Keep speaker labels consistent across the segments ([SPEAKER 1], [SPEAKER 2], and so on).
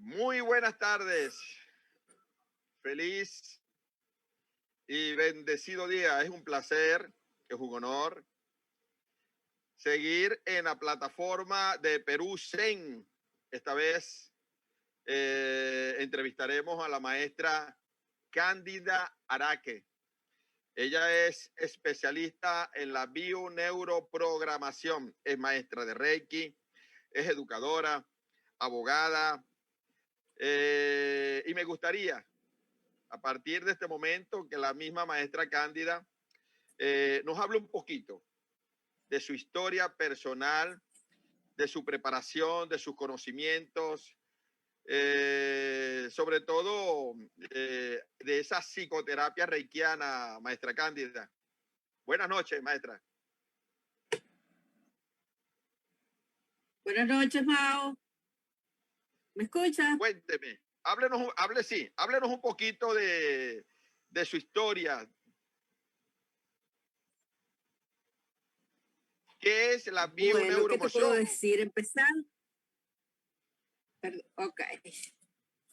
[SPEAKER 1] Muy buenas tardes. Feliz y bendecido día. Es un placer, es un honor seguir en la plataforma de Perú Zen. Esta vez entrevistaremos a la maestra Cándida Araque. Ella es especialista en la bioneuroprogramación. Es maestra de Reiki, es educadora, abogada. Y me gustaría, a partir de este momento, que la misma maestra Cándida nos hable un poquito de su historia personal, de su preparación, de sus conocimientos, sobre todo de esa psicoterapia reikiana, maestra Cándida. Buenas noches, maestra.
[SPEAKER 2] Buenas noches, Mao. ¿Me escucha?
[SPEAKER 1] Cuénteme, háblenos un poquito de su historia. ¿Qué es la bioneuromoción?
[SPEAKER 2] Bueno, ¿qué te puedo decir? Empezar. Ok.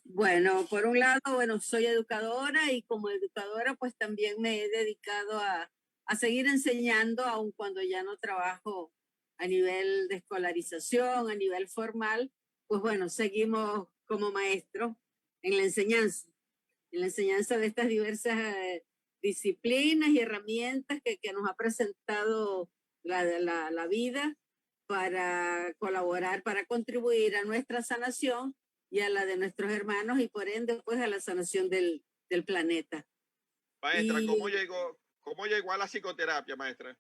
[SPEAKER 2] Bueno, por un lado, soy educadora y como educadora, pues también me he dedicado a seguir enseñando, aun cuando ya no trabajo a nivel de escolarización, a nivel formal, pues bueno, seguimos como maestro en la enseñanza de estas diversas disciplinas y herramientas que nos ha presentado la vida para colaborar, para contribuir a nuestra sanación y a la de nuestros hermanos y por ende pues a la sanación del planeta.
[SPEAKER 1] Maestra, ¿cómo llegó a la psicoterapia, maestra?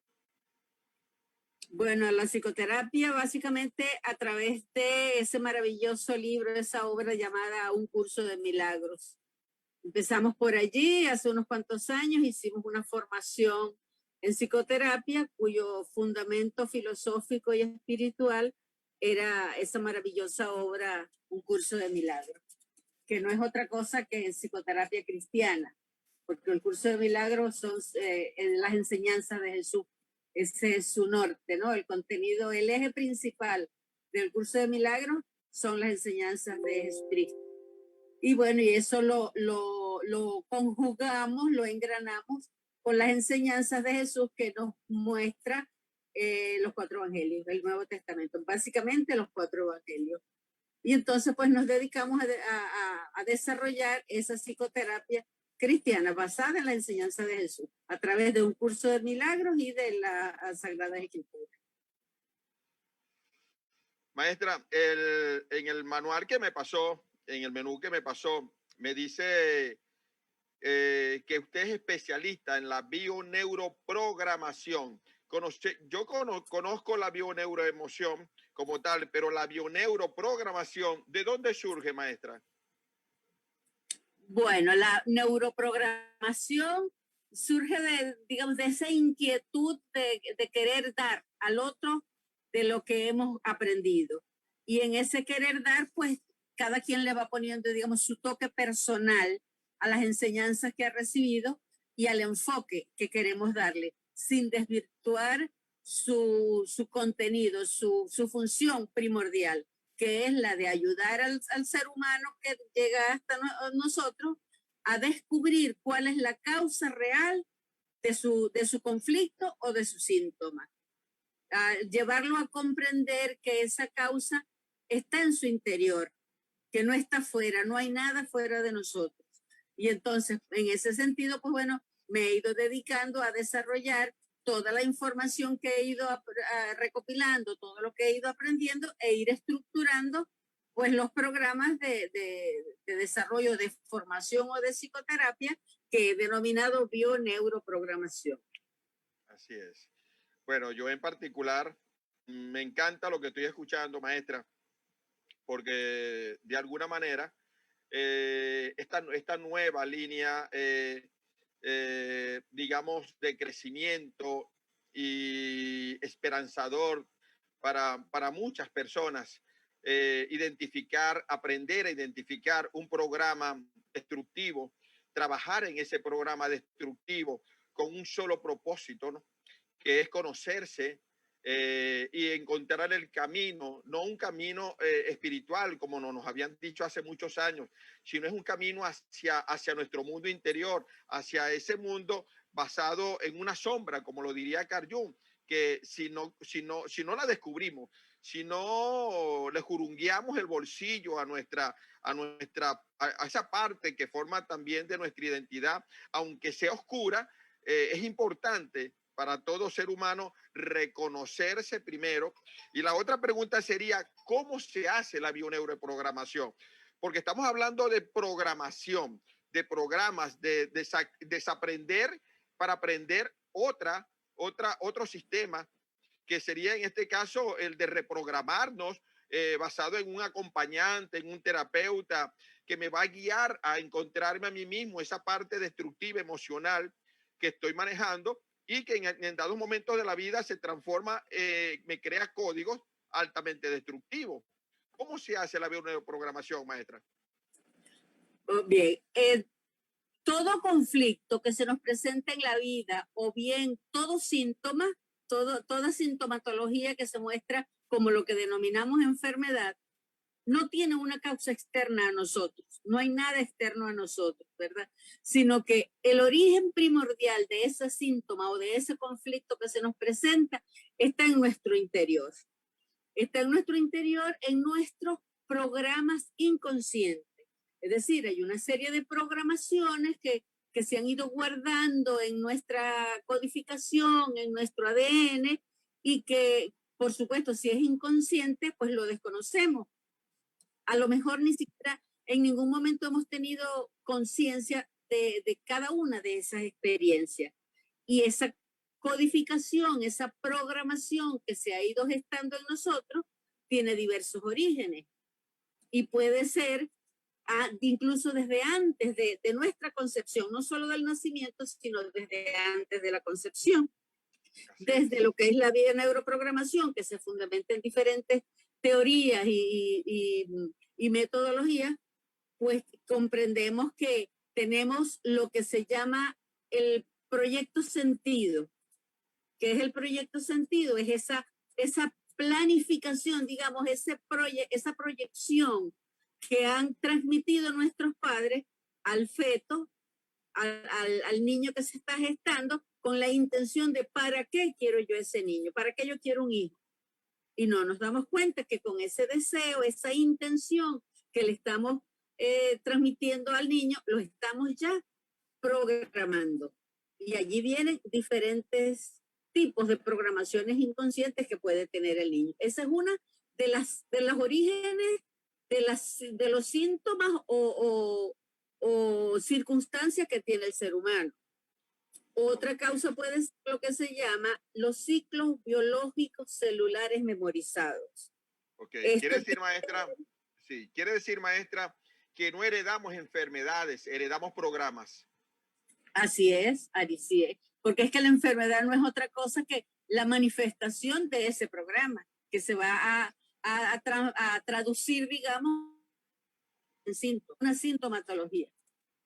[SPEAKER 2] Bueno, la psicoterapia básicamente a través de ese maravilloso libro, esa obra llamada Un Curso de Milagros. Empezamos por allí, hace unos cuantos años hicimos una formación en psicoterapia cuyo fundamento filosófico y espiritual era esa maravillosa obra Un Curso de Milagros, que no es otra cosa que psicoterapia cristiana, porque el Curso de Milagros son las enseñanzas de Jesús. Ese es su norte, ¿no? El contenido, el eje principal del Curso de Milagros son las enseñanzas de Jesucristo. Y bueno, y eso lo conjugamos, lo engranamos con las enseñanzas de Jesús que nos muestra los 4 evangelios del Nuevo Testamento, básicamente los 4 evangelios. Y entonces pues nos dedicamos a desarrollar esa psicoterapia cristiana basada en la enseñanza de Jesús a través de un curso de milagros y de la Sagrada Escritura.
[SPEAKER 1] Maestra, en el manual que me pasó, en el menú que me pasó, me dice que usted es especialista en la bioneuroprogramación. Yo conozco la bioneuroemoción como tal, pero la bioneuroprogramación, ¿de dónde surge, maestra?
[SPEAKER 2] Bueno, la neuroprogramación surge de esa inquietud de querer dar al otro de lo que hemos aprendido. Y en ese querer dar, pues cada quien le va poniendo, su toque personal a las enseñanzas que ha recibido y al enfoque que queremos darle, sin desvirtuar su contenido, su función primordial, que es la de ayudar al ser humano que llega hasta nosotros a descubrir cuál es la causa real de su conflicto o de su síntoma. Llevarlo a comprender que esa causa está en su interior, que no está fuera, no hay nada fuera de nosotros. Y entonces, en ese sentido, pues bueno, me he ido dedicando a desarrollar toda la información que he ido recopilando, todo lo que he ido aprendiendo e ir estructurando pues los programas de desarrollo de formación o de psicoterapia que he denominado bioneuroprogramación.
[SPEAKER 1] Así es. Bueno, yo en particular me encanta lo que estoy escuchando, maestra, porque de alguna manera esta nueva línea digamos, de crecimiento y esperanzador para muchas personas. Aprender a identificar un programa destructivo, trabajar en ese programa destructivo con un solo propósito, ¿no? Que es conocerse, y encontrar el camino, no un camino espiritual como nos habían dicho hace muchos años, sino es un camino hacia nuestro mundo interior, hacia ese mundo basado en una sombra, como lo diría Carl Jung, que si no la descubrimos, si no le jurungueamos el bolsillo a esa parte que forma también de nuestra identidad, aunque sea oscura, es importante para todo ser humano reconocerse primero. Y la otra pregunta sería, ¿cómo se hace la bioneuroprogramación? Porque estamos hablando de programación, de programas, de desaprender para aprender otro sistema, que sería en este caso el de reprogramarnos basado en un acompañante, en un terapeuta que me va a guiar a encontrarme a mí mismo, esa parte destructiva emocional que estoy manejando y que en dados momentos de la vida se transforma, me crea códigos altamente destructivos. ¿Cómo se hace la bioneuroprogramación, maestra?
[SPEAKER 2] Bien, todo conflicto que se nos presenta en la vida o bien todo síntoma, toda sintomatología que se muestra como lo que denominamos enfermedad, no tiene una causa externa a nosotros, no hay nada externo a nosotros, ¿verdad? Sino que el origen primordial de ese síntoma o de ese conflicto que se nos presenta está en nuestro interior. Está en nuestro interior, en nuestros programas inconscientes. Es decir, hay una serie de programaciones que se han ido guardando en nuestra codificación, en nuestro ADN, y que, por supuesto, si es inconsciente, pues lo desconocemos. A lo mejor ni siquiera en ningún momento hemos tenido conciencia de cada una de esas experiencias. Y esa codificación, esa programación que se ha ido gestando en nosotros, tiene diversos orígenes. Y puede ser incluso desde antes de nuestra concepción, no solo del nacimiento, sino desde antes de la concepción. Desde lo que es la bioneuroprogramación, que se fundamenta en diferentes teorías y metodologías, pues comprendemos que tenemos lo que se llama el proyecto sentido. ¿Qué es el proyecto sentido? Es esa planificación, digamos, esa proyección que han transmitido nuestros padres al feto, al niño que se está gestando, con la intención de ¿para qué quiero yo ese niño? ¿Para qué yo quiero un hijo? Y no nos damos cuenta que con ese deseo, esa intención que le estamos transmitiendo al niño, lo estamos ya programando. Y allí vienen diferentes tipos de programaciones inconscientes que puede tener el niño. Esa es una de los orígenes de los síntomas o circunstancias que tiene el ser humano. Otra causa puede ser lo que se llama los ciclos biológicos celulares memorizados.
[SPEAKER 1] Ok, quiere decir, maestra, sí, quiere decir, maestra, que no heredamos enfermedades, heredamos programas.
[SPEAKER 2] Así es, porque es que la enfermedad no es otra cosa que la manifestación de ese programa, que se va a traducir, digamos, en una sintomatología,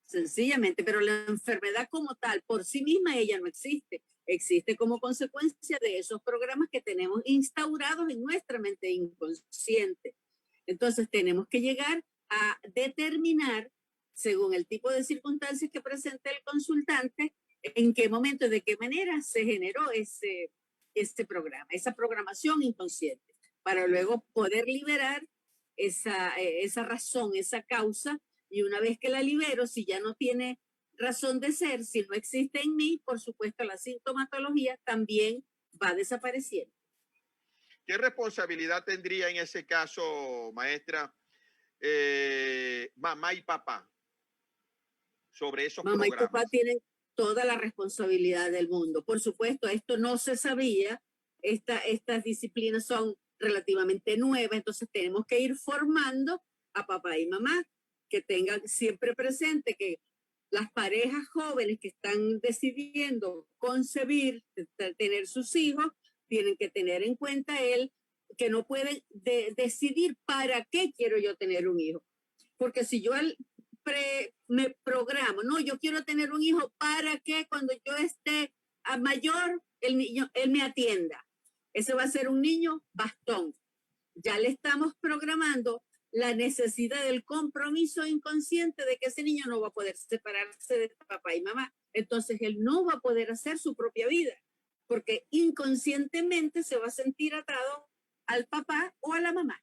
[SPEAKER 2] sencillamente, pero la enfermedad como tal, por sí misma, ella no existe. Existe como consecuencia de esos programas que tenemos instaurados en nuestra mente inconsciente. Entonces, tenemos que llegar a determinar, según el tipo de circunstancias que presenta el consultante, en qué momento, de qué manera se generó ese programa, esa programación inconsciente, para luego poder liberar esa razón, esa causa, y una vez que la libero, si ya no tiene razón de ser, si no existe en mí, por supuesto, la sintomatología también va desapareciendo.
[SPEAKER 1] ¿Qué responsabilidad tendría en ese caso, maestra, mamá y papá sobre esos
[SPEAKER 2] Mamá
[SPEAKER 1] programas?
[SPEAKER 2] Y papá tienen toda la responsabilidad del mundo. Por supuesto, esto no se sabía, estas disciplinas son relativamente nuevas, entonces tenemos que ir formando a papá y mamá, que tengan siempre presente que las parejas jóvenes que están decidiendo concebir, tener sus hijos, tienen que tener en cuenta que no pueden decidir para qué quiero yo tener un hijo. Porque si yo me programo, no, yo quiero tener un hijo para que cuando yo esté a mayor, el niño, él me atienda. ese va a ser un niño bastón. Ya le estamos programando la necesidad del compromiso inconsciente de que ese niño no va a poder separarse de papá y mamá. Entonces él no va a poder hacer su propia vida, porque inconscientemente se va a sentir atado al papá o a la mamá.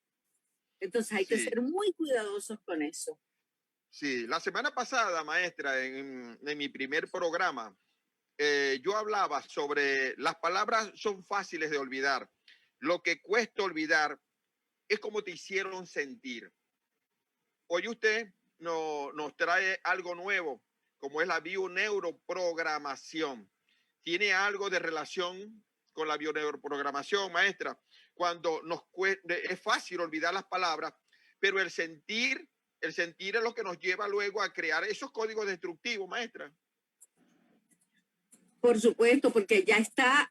[SPEAKER 2] Entonces hay que ser muy cuidadosos con eso.
[SPEAKER 1] Sí, la semana pasada, maestra, en mi primer programa, yo hablaba sobre las palabras son fáciles de olvidar. Lo que cuesta olvidar es como te hicieron sentir. Hoy usted nos trae algo nuevo, como es la bioneuroprogramación. ¿Tiene algo de relación con la bioneuroprogramación, maestra? Cuando es fácil olvidar las palabras, pero el sentir es lo que nos lleva luego a crear esos códigos destructivos, maestra.
[SPEAKER 2] Por supuesto, porque ya está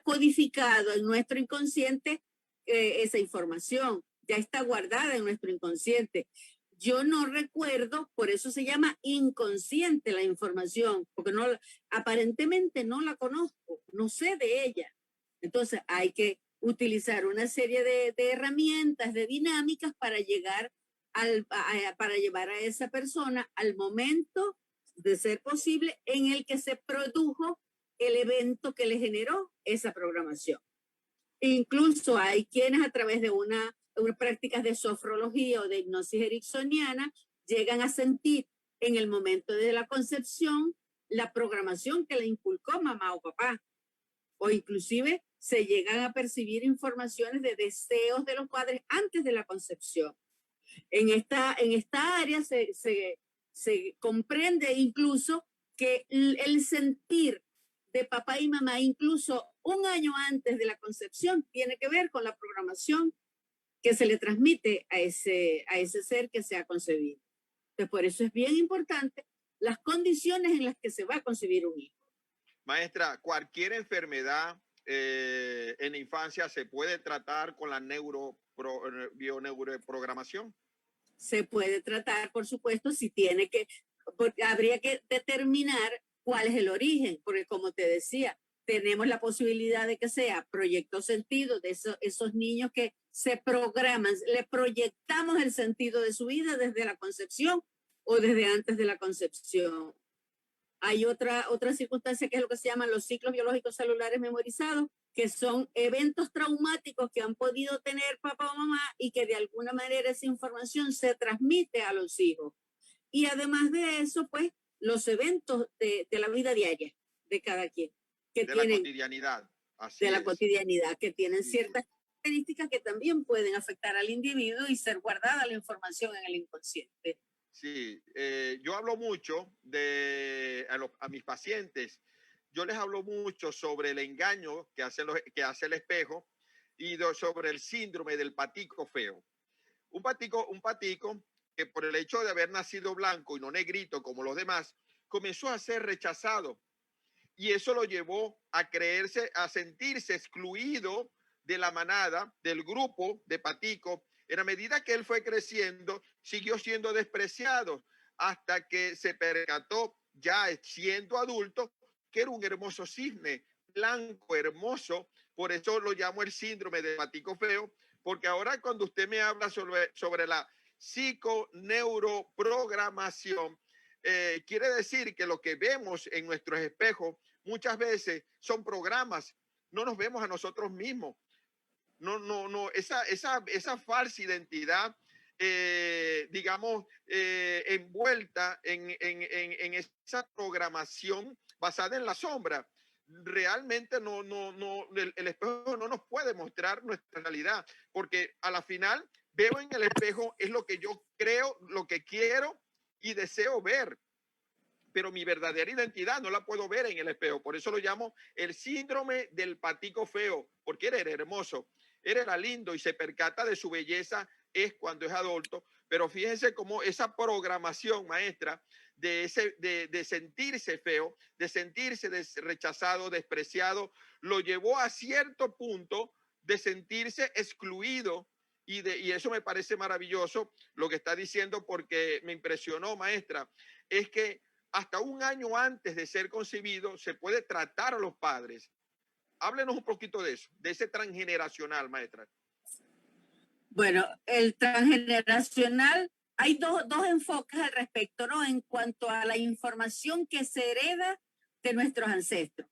[SPEAKER 2] codificado en nuestro inconsciente esa información, ya está guardada en nuestro inconsciente. Yo no recuerdo, por eso se llama inconsciente la información, porque aparentemente no la conozco, no sé de ella. Entonces hay que utilizar una serie de herramientas, de dinámicas para llegar para llevar a esa persona al momento de ser posible en el que se produjo el evento que le generó esa programación. Incluso hay quienes a través de unas prácticas de sofrología o de hipnosis ericksoniana llegan a sentir en el momento de la concepción la programación que le inculcó mamá o papá. O inclusive se llegan a percibir informaciones de deseos de los padres antes de la concepción. En esta área se comprende incluso que el sentir de papá y mamá, incluso un año antes de la concepción, tiene que ver con la programación que se le transmite a ese ser que se ha concebido. Entonces, por eso es bien importante las condiciones en las que se va a concebir un hijo.
[SPEAKER 1] Maestra, cualquier enfermedad en la infancia se puede tratar con la bioneuroprogramación.
[SPEAKER 2] Se puede tratar, por supuesto, porque habría que determinar cuál es el origen, porque como te decía, tenemos la posibilidad de que sea proyecto sentido de esos niños que se programan, le proyectamos el sentido de su vida desde la concepción o desde antes de la concepción. Hay otra circunstancia que es lo que se llaman los ciclos biológicos celulares memorizados, que son eventos traumáticos que han podido tener papá o mamá y que de alguna manera esa información se transmite a los hijos. Y además de eso, pues, los eventos de la vida diaria de cada quien.
[SPEAKER 1] La cotidianidad.
[SPEAKER 2] Así la cotidianidad, que tienen ciertas características que también pueden afectar al individuo y ser guardada la información en el inconsciente.
[SPEAKER 1] Sí, yo hablo mucho a mis pacientes, yo les hablo mucho sobre el engaño que hace el espejo y sobre el síndrome del patico feo. Un patico que por el hecho de haber nacido blanco y no negrito como los demás, comenzó a ser rechazado. Y eso lo llevó a sentirse excluido de la manada, del grupo de paticos. En la medida que él fue creciendo, siguió siendo despreciado hasta que se percató, ya siendo adulto, que era un hermoso cisne, blanco, hermoso. Por eso lo llamo el síndrome de patico feo, porque ahora cuando usted me habla sobre la psiconeuroprogramación, quiere decir que lo que vemos en nuestros espejos muchas veces son programas, no nos vemos a nosotros mismos. No, esa falsa identidad, digamos, envuelta en esa programación basada en la sombra. Realmente el espejo no nos puede mostrar nuestra realidad, porque a la final veo en el espejo es lo que yo creo, lo que quiero y deseo ver, pero mi verdadera identidad no la puedo ver en el espejo. Por eso lo llamo el síndrome del patico feo, porque él era hermoso, él era lindo y se percata de su belleza es cuando es adulto. Pero fíjense cómo esa programación, maestra, de sentirse feo, de sentirse rechazado, despreciado, lo llevó a cierto punto de sentirse excluido. Y eso me parece maravilloso lo que está diciendo, porque me impresionó, maestra, es que hasta un año antes de ser concebido se puede tratar a los padres Háblenos un poquito de eso, de ese transgeneracional, maestra.
[SPEAKER 2] Bueno, el transgeneracional, hay dos enfoques al respecto, ¿no? En cuanto a la información que se hereda de nuestros ancestros.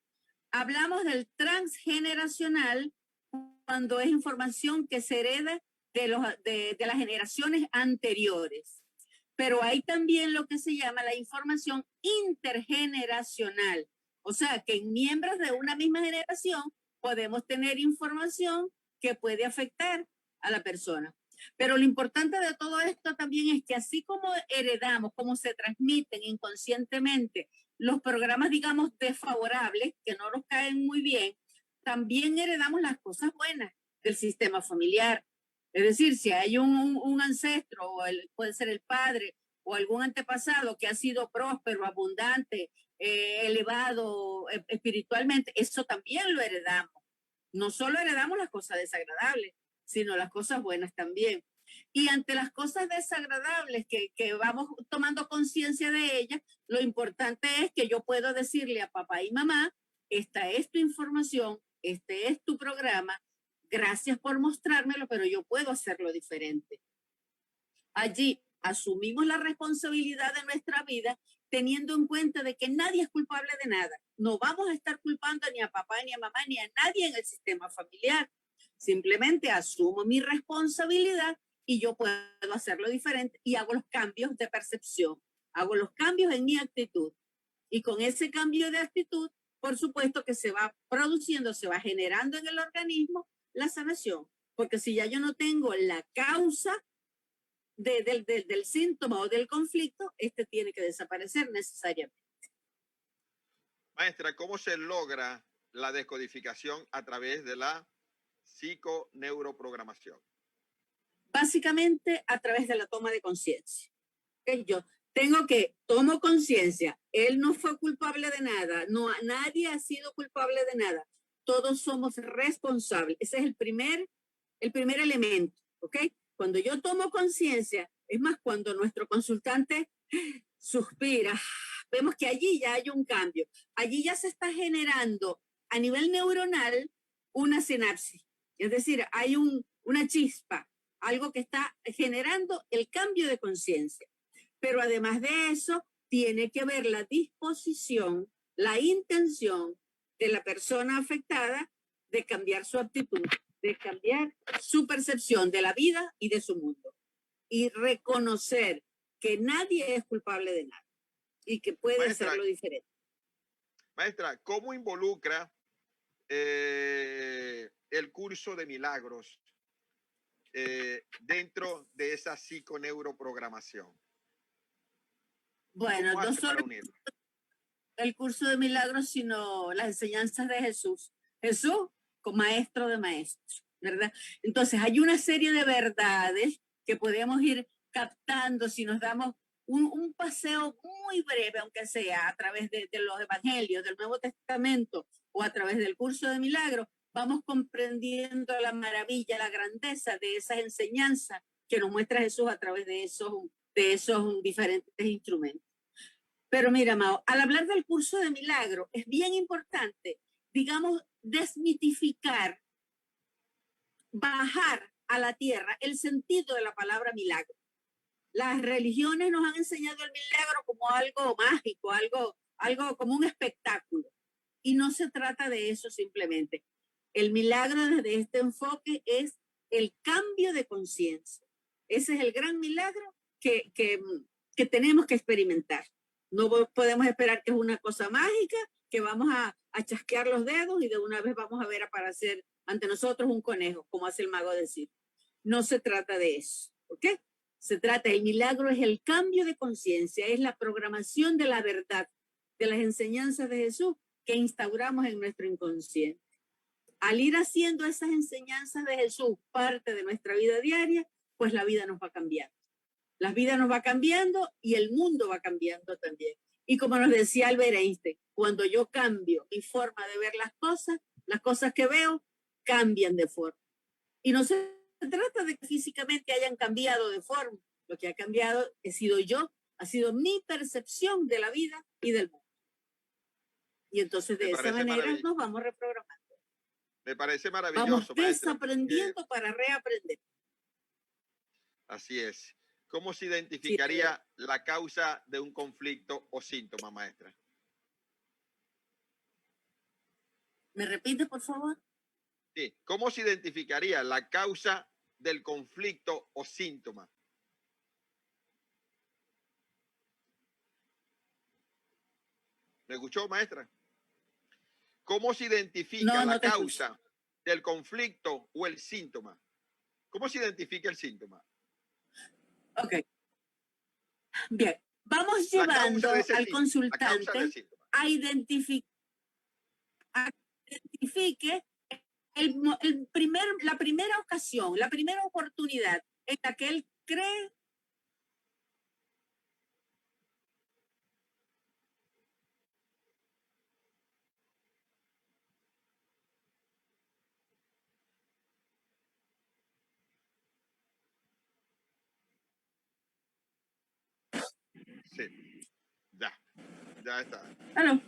[SPEAKER 2] Hablamos del transgeneracional cuando es información que se hereda de las generaciones anteriores. Pero hay también lo que se llama la información intergeneracional. O sea, que en miembros de una misma generación podemos tener información que puede afectar a la persona. Pero lo importante de todo esto también es que así como heredamos, como se transmiten inconscientemente los programas, digamos, desfavorables, que no nos caen muy bien, también heredamos las cosas buenas del sistema familiar. Es decir, si hay un ancestro, o puede ser el padre, o algún antepasado que ha sido próspero, abundante, elevado espiritualmente, eso también lo heredamos. No solo heredamos las cosas desagradables, sino las cosas buenas también. Y ante las cosas desagradables que vamos tomando conciencia de ellas, lo importante es que yo puedo decirle a papá y mamá, esta es tu información, este es tu programa, gracias por mostrármelo, pero yo puedo hacerlo diferente. Allí asumimos la responsabilidad de nuestra vida teniendo en cuenta de que nadie es culpable de nada. No vamos a estar culpando ni a papá, ni a mamá, ni a nadie en el sistema familiar. Simplemente asumo mi responsabilidad y yo puedo hacerlo diferente y hago los cambios de percepción, hago los cambios en mi actitud. Y con ese cambio de actitud, por supuesto que se va produciendo, se va generando en el organismo la sanación. Porque si ya yo no tengo la causa del síntoma o del conflicto, este tiene que desaparecer necesariamente.
[SPEAKER 1] Maestra, ¿cómo se logra la descodificación a través de la psiconeuroprogramación?
[SPEAKER 2] Básicamente a través de la toma de conciencia. ¿Okay? Yo tomo conciencia, él no fue culpable de nada, nadie ha sido culpable de nada, todos somos responsables. Ese es el primer elemento, ¿ok? Cuando yo tomo conciencia, es más, cuando nuestro consultante suspira, vemos que allí ya hay un cambio, allí ya se está generando a nivel neuronal una sinapsis, es decir, hay una chispa, algo que está generando el cambio de conciencia. Pero además de eso, tiene que haber la disposición, la intención de la persona afectada de cambiar su actitud, de cambiar su percepción de la vida y de su mundo. Y reconocer que nadie es culpable de nada y que puede hacerlo diferente.
[SPEAKER 1] Maestra, ¿cómo involucra el curso de milagros dentro de esa psiconeuroprogramación?
[SPEAKER 2] Bueno, no solo el curso de milagros, sino las enseñanzas de Jesús. Jesús, como maestro de maestros, ¿verdad? Entonces, hay una serie de verdades que podemos ir captando si nos damos un paseo muy breve, aunque sea a través de los evangelios, del Nuevo Testamento o a través del curso de milagros, vamos comprendiendo la maravilla, la grandeza de esas enseñanzas que nos muestra Jesús a través de esos diferentes instrumentos. Pero mira, Mao, al hablar del curso de milagro, es bien importante, digamos, desmitificar, bajar a la tierra el sentido de la palabra milagro. Las religiones nos han enseñado el milagro como algo mágico, algo como un espectáculo. Y no se trata de eso simplemente. El milagro desde este enfoque es el cambio de conciencia. Ese es el gran milagro que tenemos que experimentar. No podemos esperar que es una cosa mágica, que vamos a chasquear los dedos y de una vez vamos a ver aparecer ante nosotros un conejo, como hace el mago decir. No se trata de eso, ¿ok? El milagro es el cambio de conciencia, es la programación de la verdad, de las enseñanzas de Jesús que instauramos en nuestro inconsciente. Al ir haciendo esas enseñanzas de Jesús parte de nuestra vida diaria, pues la vida nos va cambiando. La vida nos va cambiando y el mundo va cambiando también. Y como nos decía Albert Einstein, cuando yo cambio mi forma de ver las cosas que veo cambian de forma. Y no se trata de que físicamente hayan cambiado de forma. Lo que ha cambiado he sido yo, ha sido mi percepción de la vida y del mundo. Y entonces de esa manera nos vamos reprogramando.
[SPEAKER 1] Me parece
[SPEAKER 2] Vamos
[SPEAKER 1] maravilloso, maestra.
[SPEAKER 2] desaprendiendo para reaprender.
[SPEAKER 1] Así es. ¿Cómo se
[SPEAKER 2] Sí,
[SPEAKER 1] identificaría la causa de un conflicto o síntoma, maestra?
[SPEAKER 2] ¿me repite, por favor?
[SPEAKER 1] Sí. ¿Cómo se identificaría la causa del conflicto o síntoma? ¿Me escuchó, maestra? ¿Cómo se identifica
[SPEAKER 2] No,
[SPEAKER 1] la
[SPEAKER 2] no te escucho.
[SPEAKER 1] causa del conflicto o el síntoma? ¿Cómo se identifica el síntoma?
[SPEAKER 2] Ok, bien. Vamos
[SPEAKER 1] La causa de
[SPEAKER 2] llevando
[SPEAKER 1] ese
[SPEAKER 2] al
[SPEAKER 1] síntoma. La causa del
[SPEAKER 2] consultante
[SPEAKER 1] síntoma.
[SPEAKER 2] a identifique la primera ocasión, la primera oportunidad en la que él cree
[SPEAKER 1] Sí. Ya está.
[SPEAKER 2] Bueno,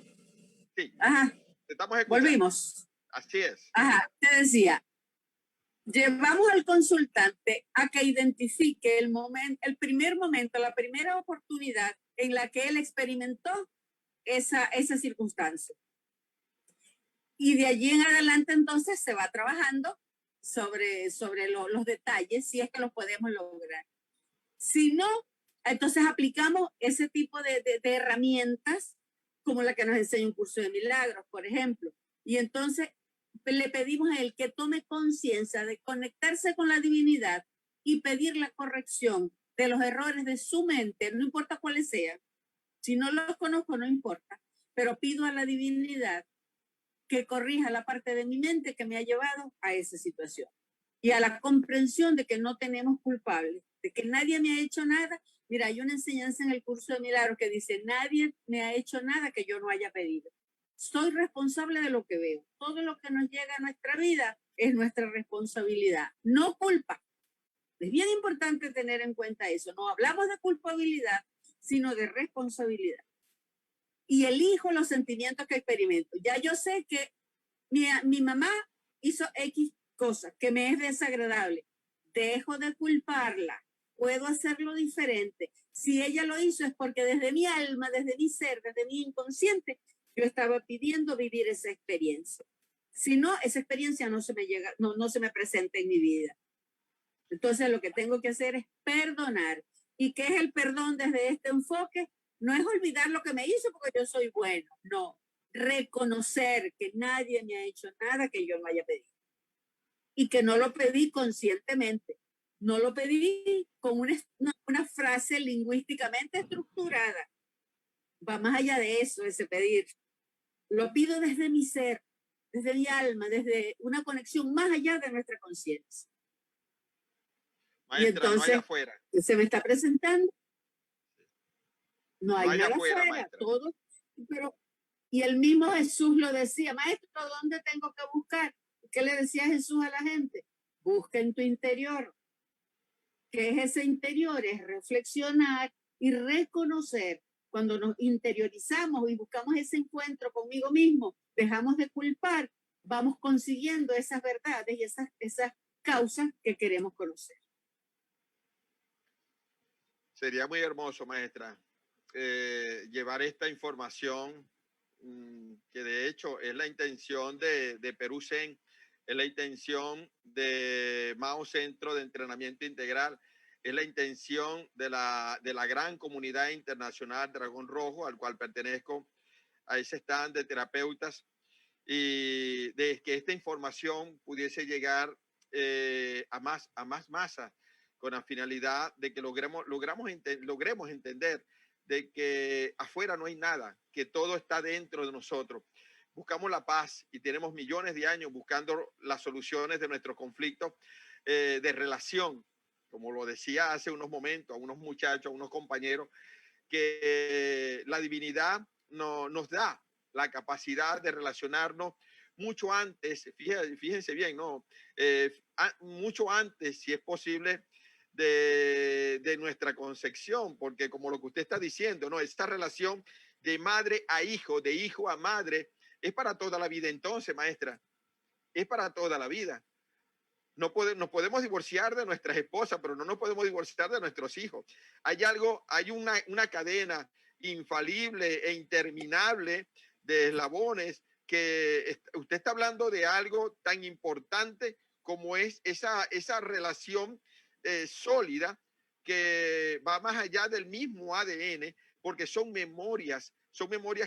[SPEAKER 1] Sí.
[SPEAKER 2] ajá,
[SPEAKER 1] Te estamos escuchando.
[SPEAKER 2] volvimos.
[SPEAKER 1] Así es.
[SPEAKER 2] Ajá, te decía, llevamos al consultante a que identifique el primer momento, la primera oportunidad en la que él experimentó esa circunstancia. Y de allí en adelante entonces se va trabajando sobre los detalles, si es que los podemos lograr. Si no, entonces aplicamos ese tipo de herramientas como la que nos enseña un curso de milagros, por ejemplo. Y entonces le pedimos a él que tome conciencia de conectarse con la divinidad y pedir la corrección de los errores de su mente, no importa cuáles sean. Si no los conozco, no importa, pero pido a la divinidad que corrija la parte de mi mente que me ha llevado a esa situación y a la comprensión de que no tenemos culpables, de que nadie me ha hecho nada. Mira, hay una enseñanza en el curso de milagros que dice, nadie me ha hecho nada que yo no haya pedido. Soy responsable de lo que veo. Todo lo que nos llega a nuestra vida es nuestra responsabilidad, no culpa. Es bien importante tener en cuenta eso. No hablamos de culpabilidad, sino de responsabilidad. Y elijo los sentimientos que experimento. Ya yo sé que mi mamá hizo X cosa que me es desagradable. Dejo de culparla. Puedo hacerlo diferente. Si ella lo hizo es porque desde mi alma, desde mi ser, desde mi inconsciente, yo estaba pidiendo vivir esa experiencia. Si no, esa experiencia no se me llega, no se me presenta en mi vida. Entonces lo que tengo que hacer es perdonar. ¿Y qué es el perdón desde este enfoque? No es olvidar lo que me hizo porque yo soy bueno, no. Reconocer que nadie me ha hecho nada que yo no haya pedido. Y que no lo pedí conscientemente. No lo pedí con una frase lingüísticamente estructurada. Va más allá de eso, ese pedir. Lo pido desde mi ser, desde mi alma, desde una conexión más allá de nuestra conciencia. Y
[SPEAKER 1] Maestra, no hay
[SPEAKER 2] entonces
[SPEAKER 1] afuera.
[SPEAKER 2] se me está presentando. No hay nada
[SPEAKER 1] afuera,
[SPEAKER 2] afuera,
[SPEAKER 1] maestra.
[SPEAKER 2] todo. Pero, y el mismo Jesús lo decía, maestro, ¿dónde tengo que buscar? ¿Qué le decía Jesús a la gente? Busca en tu interior. ¿Qué es ese interior? Es reflexionar y reconocer. Cuando nos interiorizamos y buscamos ese encuentro conmigo mismo, dejamos de culpar, vamos consiguiendo esas verdades y esas causas que queremos conocer.
[SPEAKER 1] Sería muy hermoso, maestra, llevar esta información, que de hecho es la intención de Perú Zen, es la intención de Mao Centro de Entrenamiento Integral, es la intención de la gran comunidad internacional Dragón Rojo, al cual pertenezco, a ese stand de terapeutas, y de que esta información pudiese llegar a más masas, con la finalidad de que logremos entender de que afuera no hay nada, que todo está dentro de nosotros. Buscamos la paz y tenemos millones de años buscando las soluciones de nuestros conflictos de relación, como lo decía hace unos momentos a unos muchachos, a unos compañeros, que la divinidad nos da la capacidad de relacionarnos mucho antes, fíjense bien, ¿no? Mucho antes, si es posible, de nuestra concepción, porque como lo que usted está diciendo, ¿no? Esta relación de madre a hijo, de hijo a madre, es para toda la vida entonces, maestra. es para toda la vida. Nos podemos divorciar de nuestras esposas, pero no nos podemos divorciar de nuestros hijos. Hay una cadena infalible e interminable de eslabones que usted está hablando de algo tan importante como es esa relación sólida que va más allá del mismo ADN, porque son memorias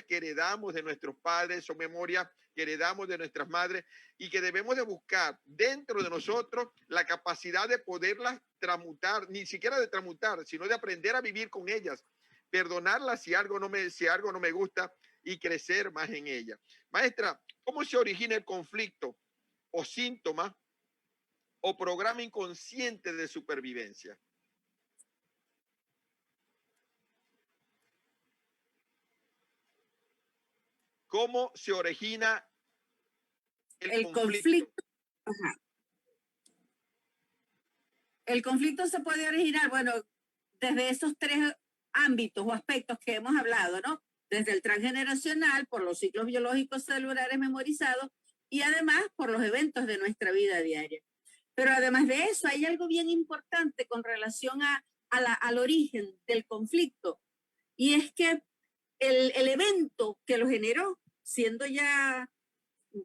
[SPEAKER 1] que heredamos de nuestros padres, son memorias que heredamos de nuestras madres y que debemos de buscar dentro de nosotros la capacidad de poderlas transmutar, ni siquiera de transmutar, sino de aprender a vivir con ellas, perdonarlas si algo no me gusta y crecer más en ella. Maestra, ¿cómo se origina el conflicto o síntoma o programa inconsciente de supervivencia? ¿Cómo se origina
[SPEAKER 2] el conflicto? Ajá. El conflicto se puede originar, bueno, desde esos tres ámbitos o aspectos que hemos hablado, ¿no? Desde el transgeneracional, por los ciclos biológicos celulares memorizados y además por los eventos de nuestra vida diaria. Pero además de eso, hay algo bien importante con relación al origen del conflicto, y es que el evento que lo generó, siendo ya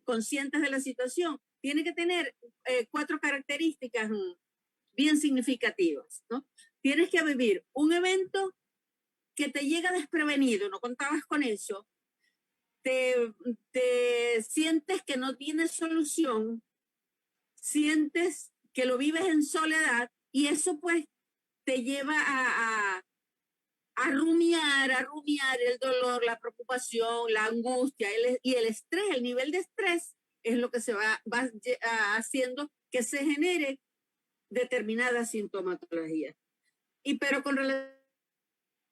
[SPEAKER 2] conscientes de la situación, tiene que tener 4 características bien significativas, ¿no? Tienes que vivir un evento que te llega desprevenido, no contabas con eso, te sientes que no tienes solución, sientes que lo vives en soledad y eso pues te lleva a rumiar el dolor, la preocupación, la angustia y el estrés, el nivel de estrés es lo que se va haciendo que se genere determinada sintomatología. Pero con relación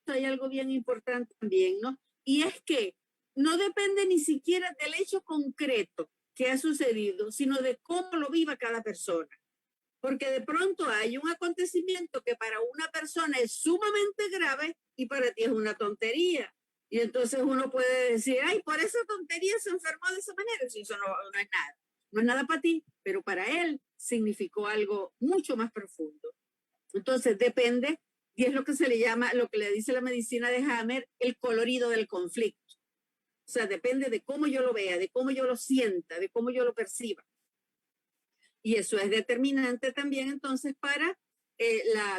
[SPEAKER 2] a hay algo bien importante también, ¿no? Y es que no depende ni siquiera del hecho concreto que ha sucedido, sino de cómo lo viva cada persona. Porque de pronto hay un acontecimiento que para una persona es sumamente grave y para ti es una tontería. Y entonces uno puede decir, ay, por esa tontería se enfermó de esa manera. Si eso no es nada. No es nada para ti, pero para él significó algo mucho más profundo. Entonces depende, y es lo que se le llama, lo que le dice la medicina de Hammer, el colorido del conflicto. O sea, depende de cómo yo lo vea, de cómo yo lo sienta, de cómo yo lo perciba. Y eso es determinante también entonces para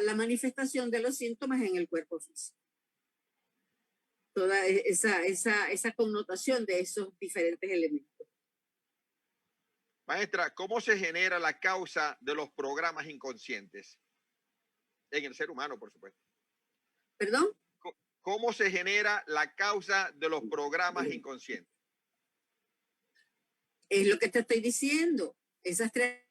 [SPEAKER 2] la manifestación de los síntomas en el cuerpo físico. Toda esa connotación de esos diferentes elementos.
[SPEAKER 1] Maestra, ¿cómo se genera la causa de los programas inconscientes? En el ser humano, por supuesto.
[SPEAKER 2] ¿Perdón?
[SPEAKER 1] ¿Cómo se genera la causa de los programas inconscientes?
[SPEAKER 2] Es lo que te estoy diciendo. Esas 3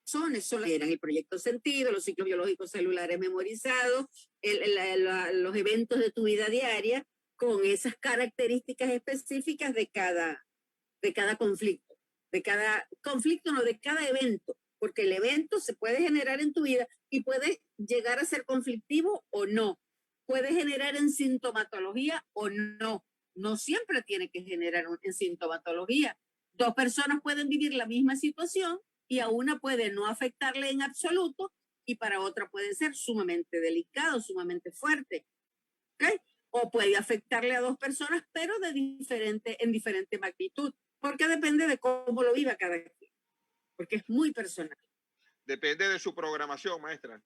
[SPEAKER 2] razones son el proyecto sentido, los ciclos biológicos celulares memorizados, los eventos de tu vida diaria con esas características específicas de cada conflicto. De cada conflicto, no, de cada evento. Porque el evento se puede generar en tu vida y puede llegar a ser conflictivo o no. Puede generar en sintomatología o no. No siempre tiene que generar en sintomatología. 2 personas pueden vivir la misma situación y a una puede no afectarle en absoluto y para otra puede ser sumamente delicado, sumamente fuerte. ¿Okay? O puede afectarle a 2 personas, pero en diferente magnitud, porque depende de cómo lo viva cada quien, porque es muy personal.
[SPEAKER 1] Depende de su programación, maestra.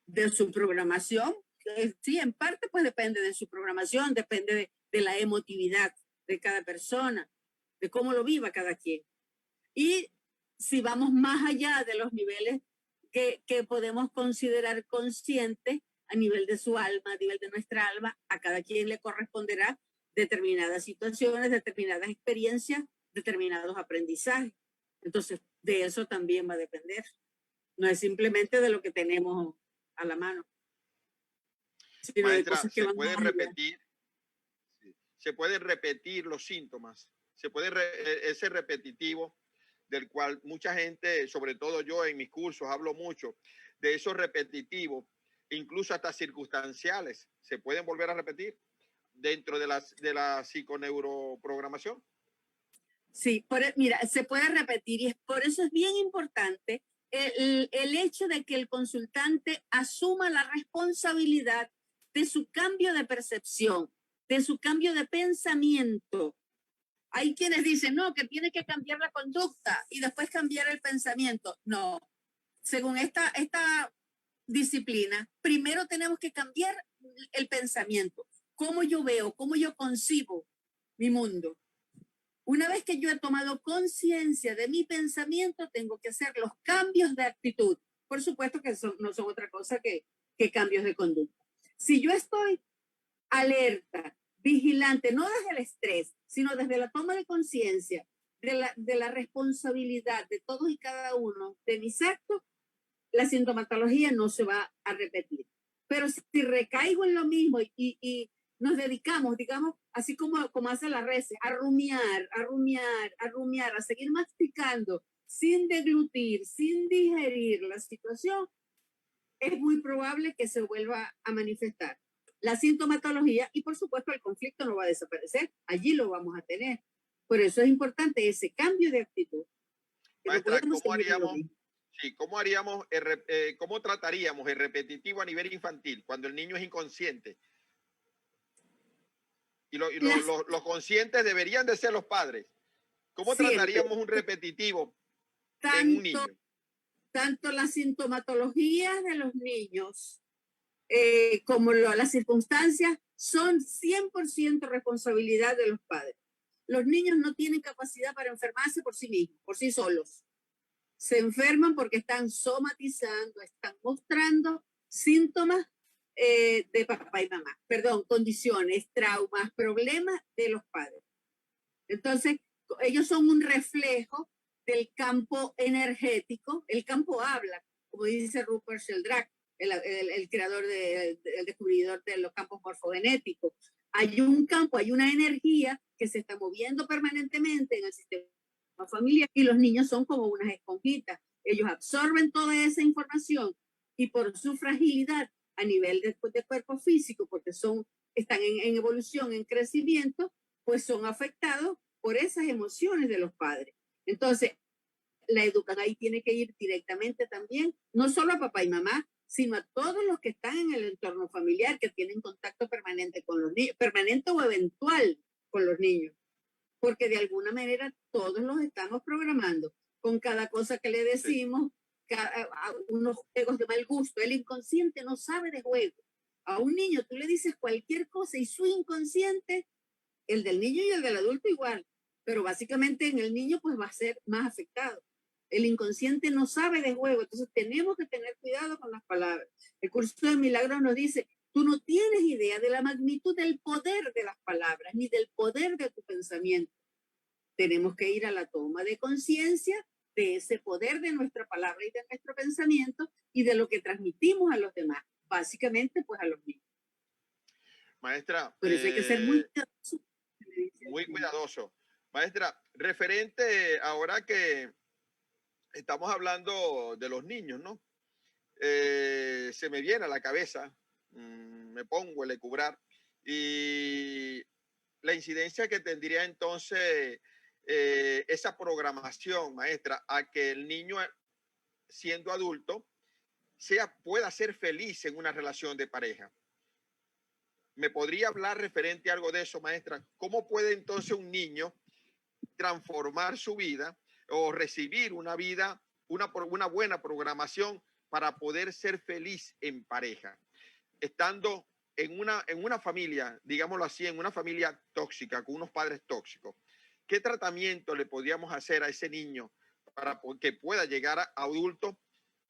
[SPEAKER 2] De su programación, sí, en parte pues depende de su programación, depende de la emotividad de cada persona, de cómo lo viva cada quien. Y si vamos más allá de los niveles que podemos considerar conscientes, a nivel de su alma, a nivel de nuestra alma, a cada quien le corresponderá determinadas situaciones, determinadas experiencias, determinados aprendizajes. Entonces, de eso también va a depender. No es simplemente de lo que tenemos a la mano. Sino
[SPEAKER 1] maestra,
[SPEAKER 2] de cosas que
[SPEAKER 1] se pueden repetir los síntomas, ese repetitivo del cual mucha gente, sobre todo yo en mis cursos, hablo mucho de esos repetitivos, incluso hasta circunstanciales, se pueden volver a repetir dentro de la psiconeuroprogramación.
[SPEAKER 2] Sí, mira, se puede repetir y por eso es bien importante el hecho de que el consultante asuma la responsabilidad de su cambio de percepción, de su cambio de pensamiento. Hay quienes dicen, no, que tiene que cambiar la conducta y después cambiar el pensamiento. No, según esta disciplina, primero tenemos que cambiar el pensamiento, cómo yo veo, cómo yo concibo mi mundo. Una vez que yo he tomado conciencia de mi pensamiento, tengo que hacer los cambios de actitud. Por supuesto que no son otra cosa que cambios de conducta. Si yo estoy alerta, vigilante, no desde el estrés, sino desde la toma de conciencia de la responsabilidad de todos y cada uno de mis actos, la sintomatología no se va a repetir. Pero si recaigo en lo mismo y nos dedicamos, digamos, así como hace la red, a rumiar, a seguir masticando, sin deglutir, sin digerir la situación, es muy probable que se vuelva a manifestar la sintomatología y por supuesto el conflicto no va a desaparecer, allí lo vamos a tener. Por eso es importante ese cambio de actitud.
[SPEAKER 1] Maestra, ¿cómo trataríamos el repetitivo a nivel infantil cuando el niño es inconsciente? Y los conscientes deberían de ser los padres. ¿Cómo trataríamos un repetitivo en un niño?
[SPEAKER 2] Tanto la sintomatología de los niños como las circunstancias son 100% responsabilidad de los padres. Los niños no tienen capacidad para enfermarse por sí mismos, por sí solos. Se enferman porque están somatizando, están mostrando síntomas de papá y mamá, condiciones, traumas, problemas de los padres. Entonces, ellos son un reflejo del campo energético. El campo habla, como dice Rupert Sheldrake, el creador, el descubridor de los campos morfogenéticos. Hay un campo, hay una energía que se está moviendo permanentemente en el sistema familiar y los niños son como unas esponjitas. Ellos absorben toda esa información y por su fragilidad a nivel de cuerpo físico, porque están en evolución, en crecimiento, pues son afectados por esas emociones de los padres. Entonces, la educación ahí tiene que ir directamente también, no solo a papá y mamá, sino a todos los que están en el entorno familiar, que tienen contacto permanente con los niños, permanente o eventual con los niños, porque de alguna manera todos los estamos programando con cada cosa que le decimos, unos juegos de mal gusto. El inconsciente no sabe de juego. A un niño tú le dices cualquier cosa y su inconsciente, el del niño y el del adulto igual, pero básicamente en el niño pues va a ser más afectado. El inconsciente no sabe de juego, entonces tenemos que tener cuidado con las palabras. El curso de milagros nos dice, tú no tienes idea de la magnitud del poder de las palabras, ni del poder de tu pensamiento. Tenemos que ir a la toma de conciencia de ese poder de nuestra palabra y de nuestro pensamiento y de lo que transmitimos a los demás, básicamente pues a los niños.
[SPEAKER 1] Maestra,
[SPEAKER 2] por eso hay que ser muy cuidadoso.
[SPEAKER 1] Muy cuidadoso. Maestra, referente ahora que estamos hablando de los niños, ¿no? Se me viene a la cabeza, me pongo el ecubrar, y la incidencia que tendría entonces esa programación, maestra, a que el niño, siendo adulto, pueda ser feliz en una relación de pareja. ¿Me podría hablar referente a algo de eso, maestra? ¿Cómo puede entonces un niño transformar su vida o recibir una vida, una buena programación para poder ser feliz en pareja, estando en una familia, digámoslo así, en una familia tóxica, con unos padres tóxicos? ¿Qué tratamiento le podríamos hacer a ese niño para que pueda llegar a adulto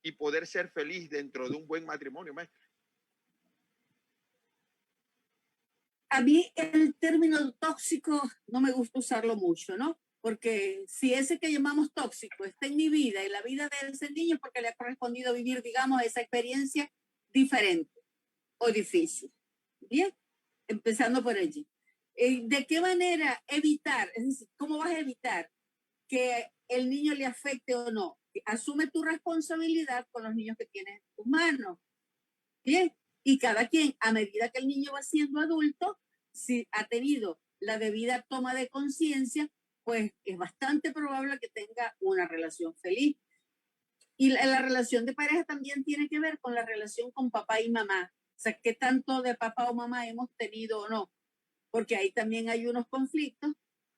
[SPEAKER 1] y poder ser feliz dentro de un buen matrimonio, maestra?
[SPEAKER 2] A mí el término tóxico no me gusta usarlo mucho, ¿no? Porque si ese que llamamos tóxico está en mi vida y la vida de ese niño, porque le ha correspondido vivir, digamos, esa experiencia diferente o difícil. Bien, empezando por allí. ¿De qué manera evitar? Es decir, ¿cómo vas a evitar que el niño le afecte o no? Asume tu responsabilidad con los niños que tienes en tus manos. Bien, y cada quien, a medida que el niño va siendo adulto, si ha tenido la debida toma de conciencia, pues es bastante probable que tenga una relación feliz. Y la relación de pareja también tiene que ver con la relación con papá y mamá. O sea, qué tanto de papá o mamá hemos tenido o no. Porque ahí también hay unos conflictos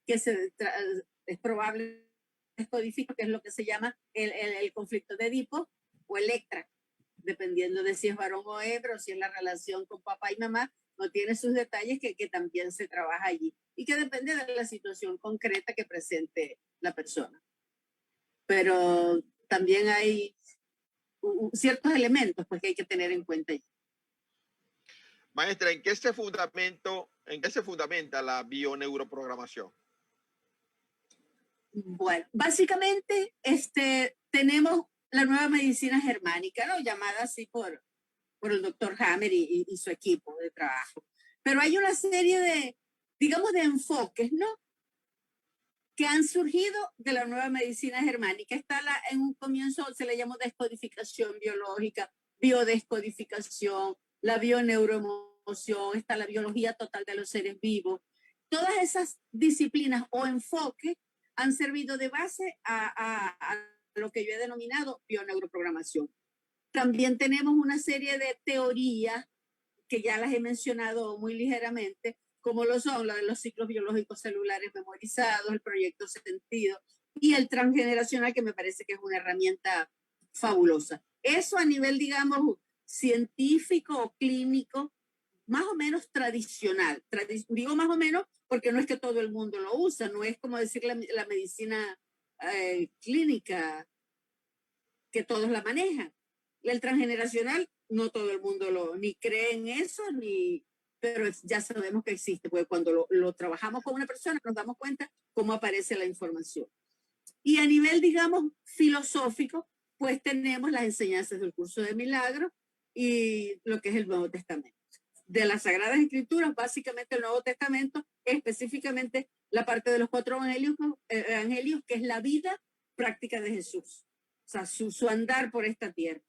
[SPEAKER 2] que es probable descodificar, que es lo que se llama el conflicto de Edipo o Electra, dependiendo de si es varón o hembra, o si es la relación con papá y mamá, no tiene sus detalles que también se trabaja allí y que depende de la situación concreta que presente la persona. Pero también hay ciertos elementos pues, que hay que tener en cuenta allí.
[SPEAKER 1] Maestra, ¿en qué se fundamenta la bioneuroprogramación?
[SPEAKER 2] Bueno, básicamente tenemos la nueva medicina germánica, ¿no? Llamada así por el doctor Hammer y su equipo de trabajo. Pero hay una serie de, digamos, de enfoques, ¿no? Que han surgido de la nueva medicina germánica. Está en un comienzo se le llamó descodificación biológica, biodescodificación, la bioneuroemoción, está la biología total de los seres vivos. Todas esas disciplinas o enfoques han servido de base a lo que yo he denominado bioneuroprogramación. También tenemos una serie de teorías que ya las he mencionado muy ligeramente, como lo son la de los ciclos biológicos celulares memorizados, el proyecto Sentido y el transgeneracional, que me parece que es una herramienta fabulosa. Eso a nivel, digamos, científico o clínico, más o menos tradicional. Digo más o menos porque no es que todo el mundo lo usa, no es como decir la medicina clínica, que todos la manejan. El transgeneracional, no todo el mundo ni cree en eso, pero ya sabemos que existe, porque cuando lo trabajamos con una persona nos damos cuenta cómo aparece la información. Y a nivel, digamos, filosófico, pues tenemos las enseñanzas del curso de milagros y lo que es el Nuevo Testamento. De las Sagradas Escrituras, básicamente el Nuevo Testamento, específicamente la parte de los 4 evangelios, que es la vida práctica de Jesús. O sea, su andar por esta tierra.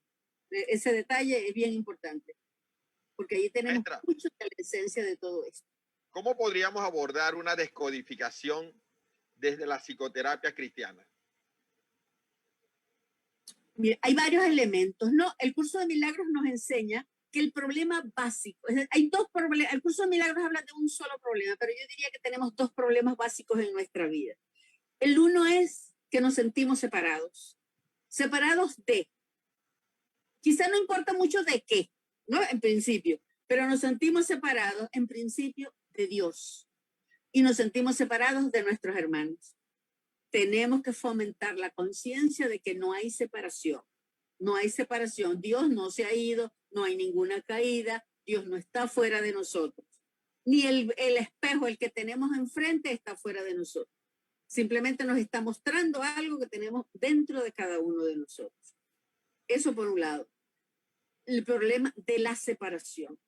[SPEAKER 2] Ese detalle es bien importante, porque ahí tenemos
[SPEAKER 1] Maestra,
[SPEAKER 2] mucho de la esencia de todo esto.
[SPEAKER 1] ¿Cómo podríamos abordar una descodificación desde la psicoterapia cristiana?
[SPEAKER 2] Mira, hay varios elementos, ¿no? El curso de milagros nos enseña que el problema básico, hay dos problemas, el curso de milagros habla de un solo problema, pero yo diría que tenemos 2 problemas básicos en nuestra vida. El uno es que nos sentimos separados. Separados de, quizá no importa mucho de qué, ¿no? En principio, pero nos sentimos separados en principio de Dios y nos sentimos separados de nuestros hermanos. Tenemos que fomentar la conciencia de que no hay separación. No hay separación. Dios no se ha ido, no hay ninguna caída, Dios no está fuera de nosotros. Ni el espejo, el que tenemos enfrente, está fuera de nosotros. Simplemente nos está mostrando algo que tenemos dentro de cada uno de nosotros. Eso por un lado. El problema de la separación.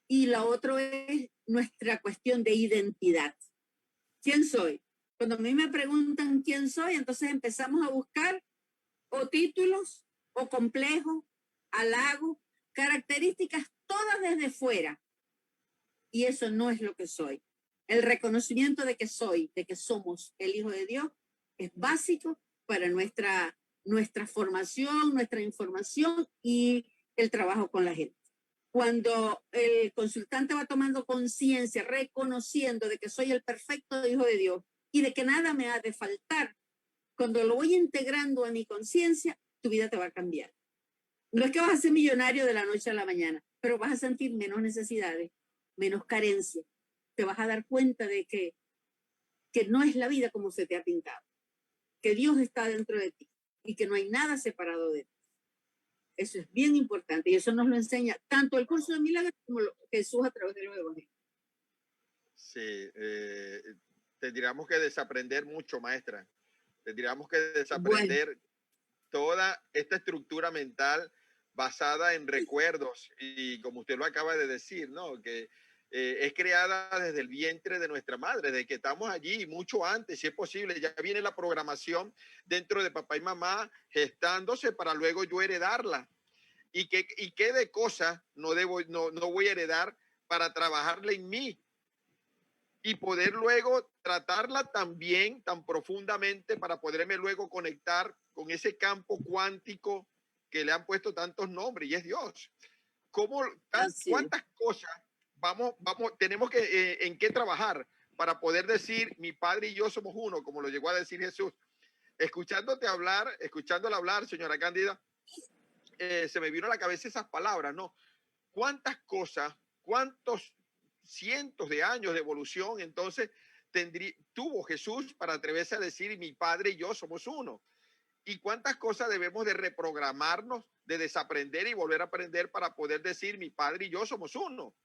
[SPEAKER 2] Y la otra es nuestra cuestión de identidad. ¿Quién soy? Cuando a mí me preguntan quién soy, entonces empezamos a buscar o títulos, o complejos, halagos, características todas desde fuera. Y eso no es lo que soy. El reconocimiento de que soy, de que somos el Hijo de Dios, es básico para nuestra formación, nuestra información y el trabajo con la gente. Cuando el consultante va tomando conciencia, reconociendo de que soy el perfecto Hijo de Dios y de que nada me ha de faltar, cuando lo voy integrando a mi conciencia, tu vida te va a cambiar. No es que vas a ser millonario de la noche a la mañana, pero vas a sentir menos necesidades, menos carencia. Te vas a dar cuenta de que no es la vida como se te ha pintado, que Dios está dentro de ti y que no hay nada separado de ti. Eso es bien importante y eso nos lo enseña tanto el curso de milagros como Jesús a través de los evangelios.
[SPEAKER 1] Sí, tendríamos que desaprender mucho, maestra. Tendríamos que desaprender toda esta estructura mental basada en recuerdos y como usted lo acaba de decir, ¿no? Que es creada desde el vientre de nuestra madre, desde que estamos allí, mucho antes, si es posible, ya viene la programación dentro de papá y mamá gestándose para luego yo heredarla. ¿Y qué de cosas no voy a heredar para trabajarla en mí? y poder luego tratarla también tan profundamente para poderme luego conectar con ese campo cuántico que le han puesto tantos nombres y es Dios. ¿Cómo, cuántas cosas tenemos que, en qué trabajar para poder decir mi Padre y yo somos uno, como lo llegó a decir Jesús? Escuchándola hablar, señora Cándida, se me vino a la cabeza esas palabras, ¿no? ¿Cuántas cosas, cuántos cientos de años de evolución entonces tuvo Jesús para atreverse a decir mi Padre y yo somos uno? ¿Y cuántas cosas debemos de reprogramarnos, de desaprender y volver a aprender para poder decir mi Padre y yo somos uno?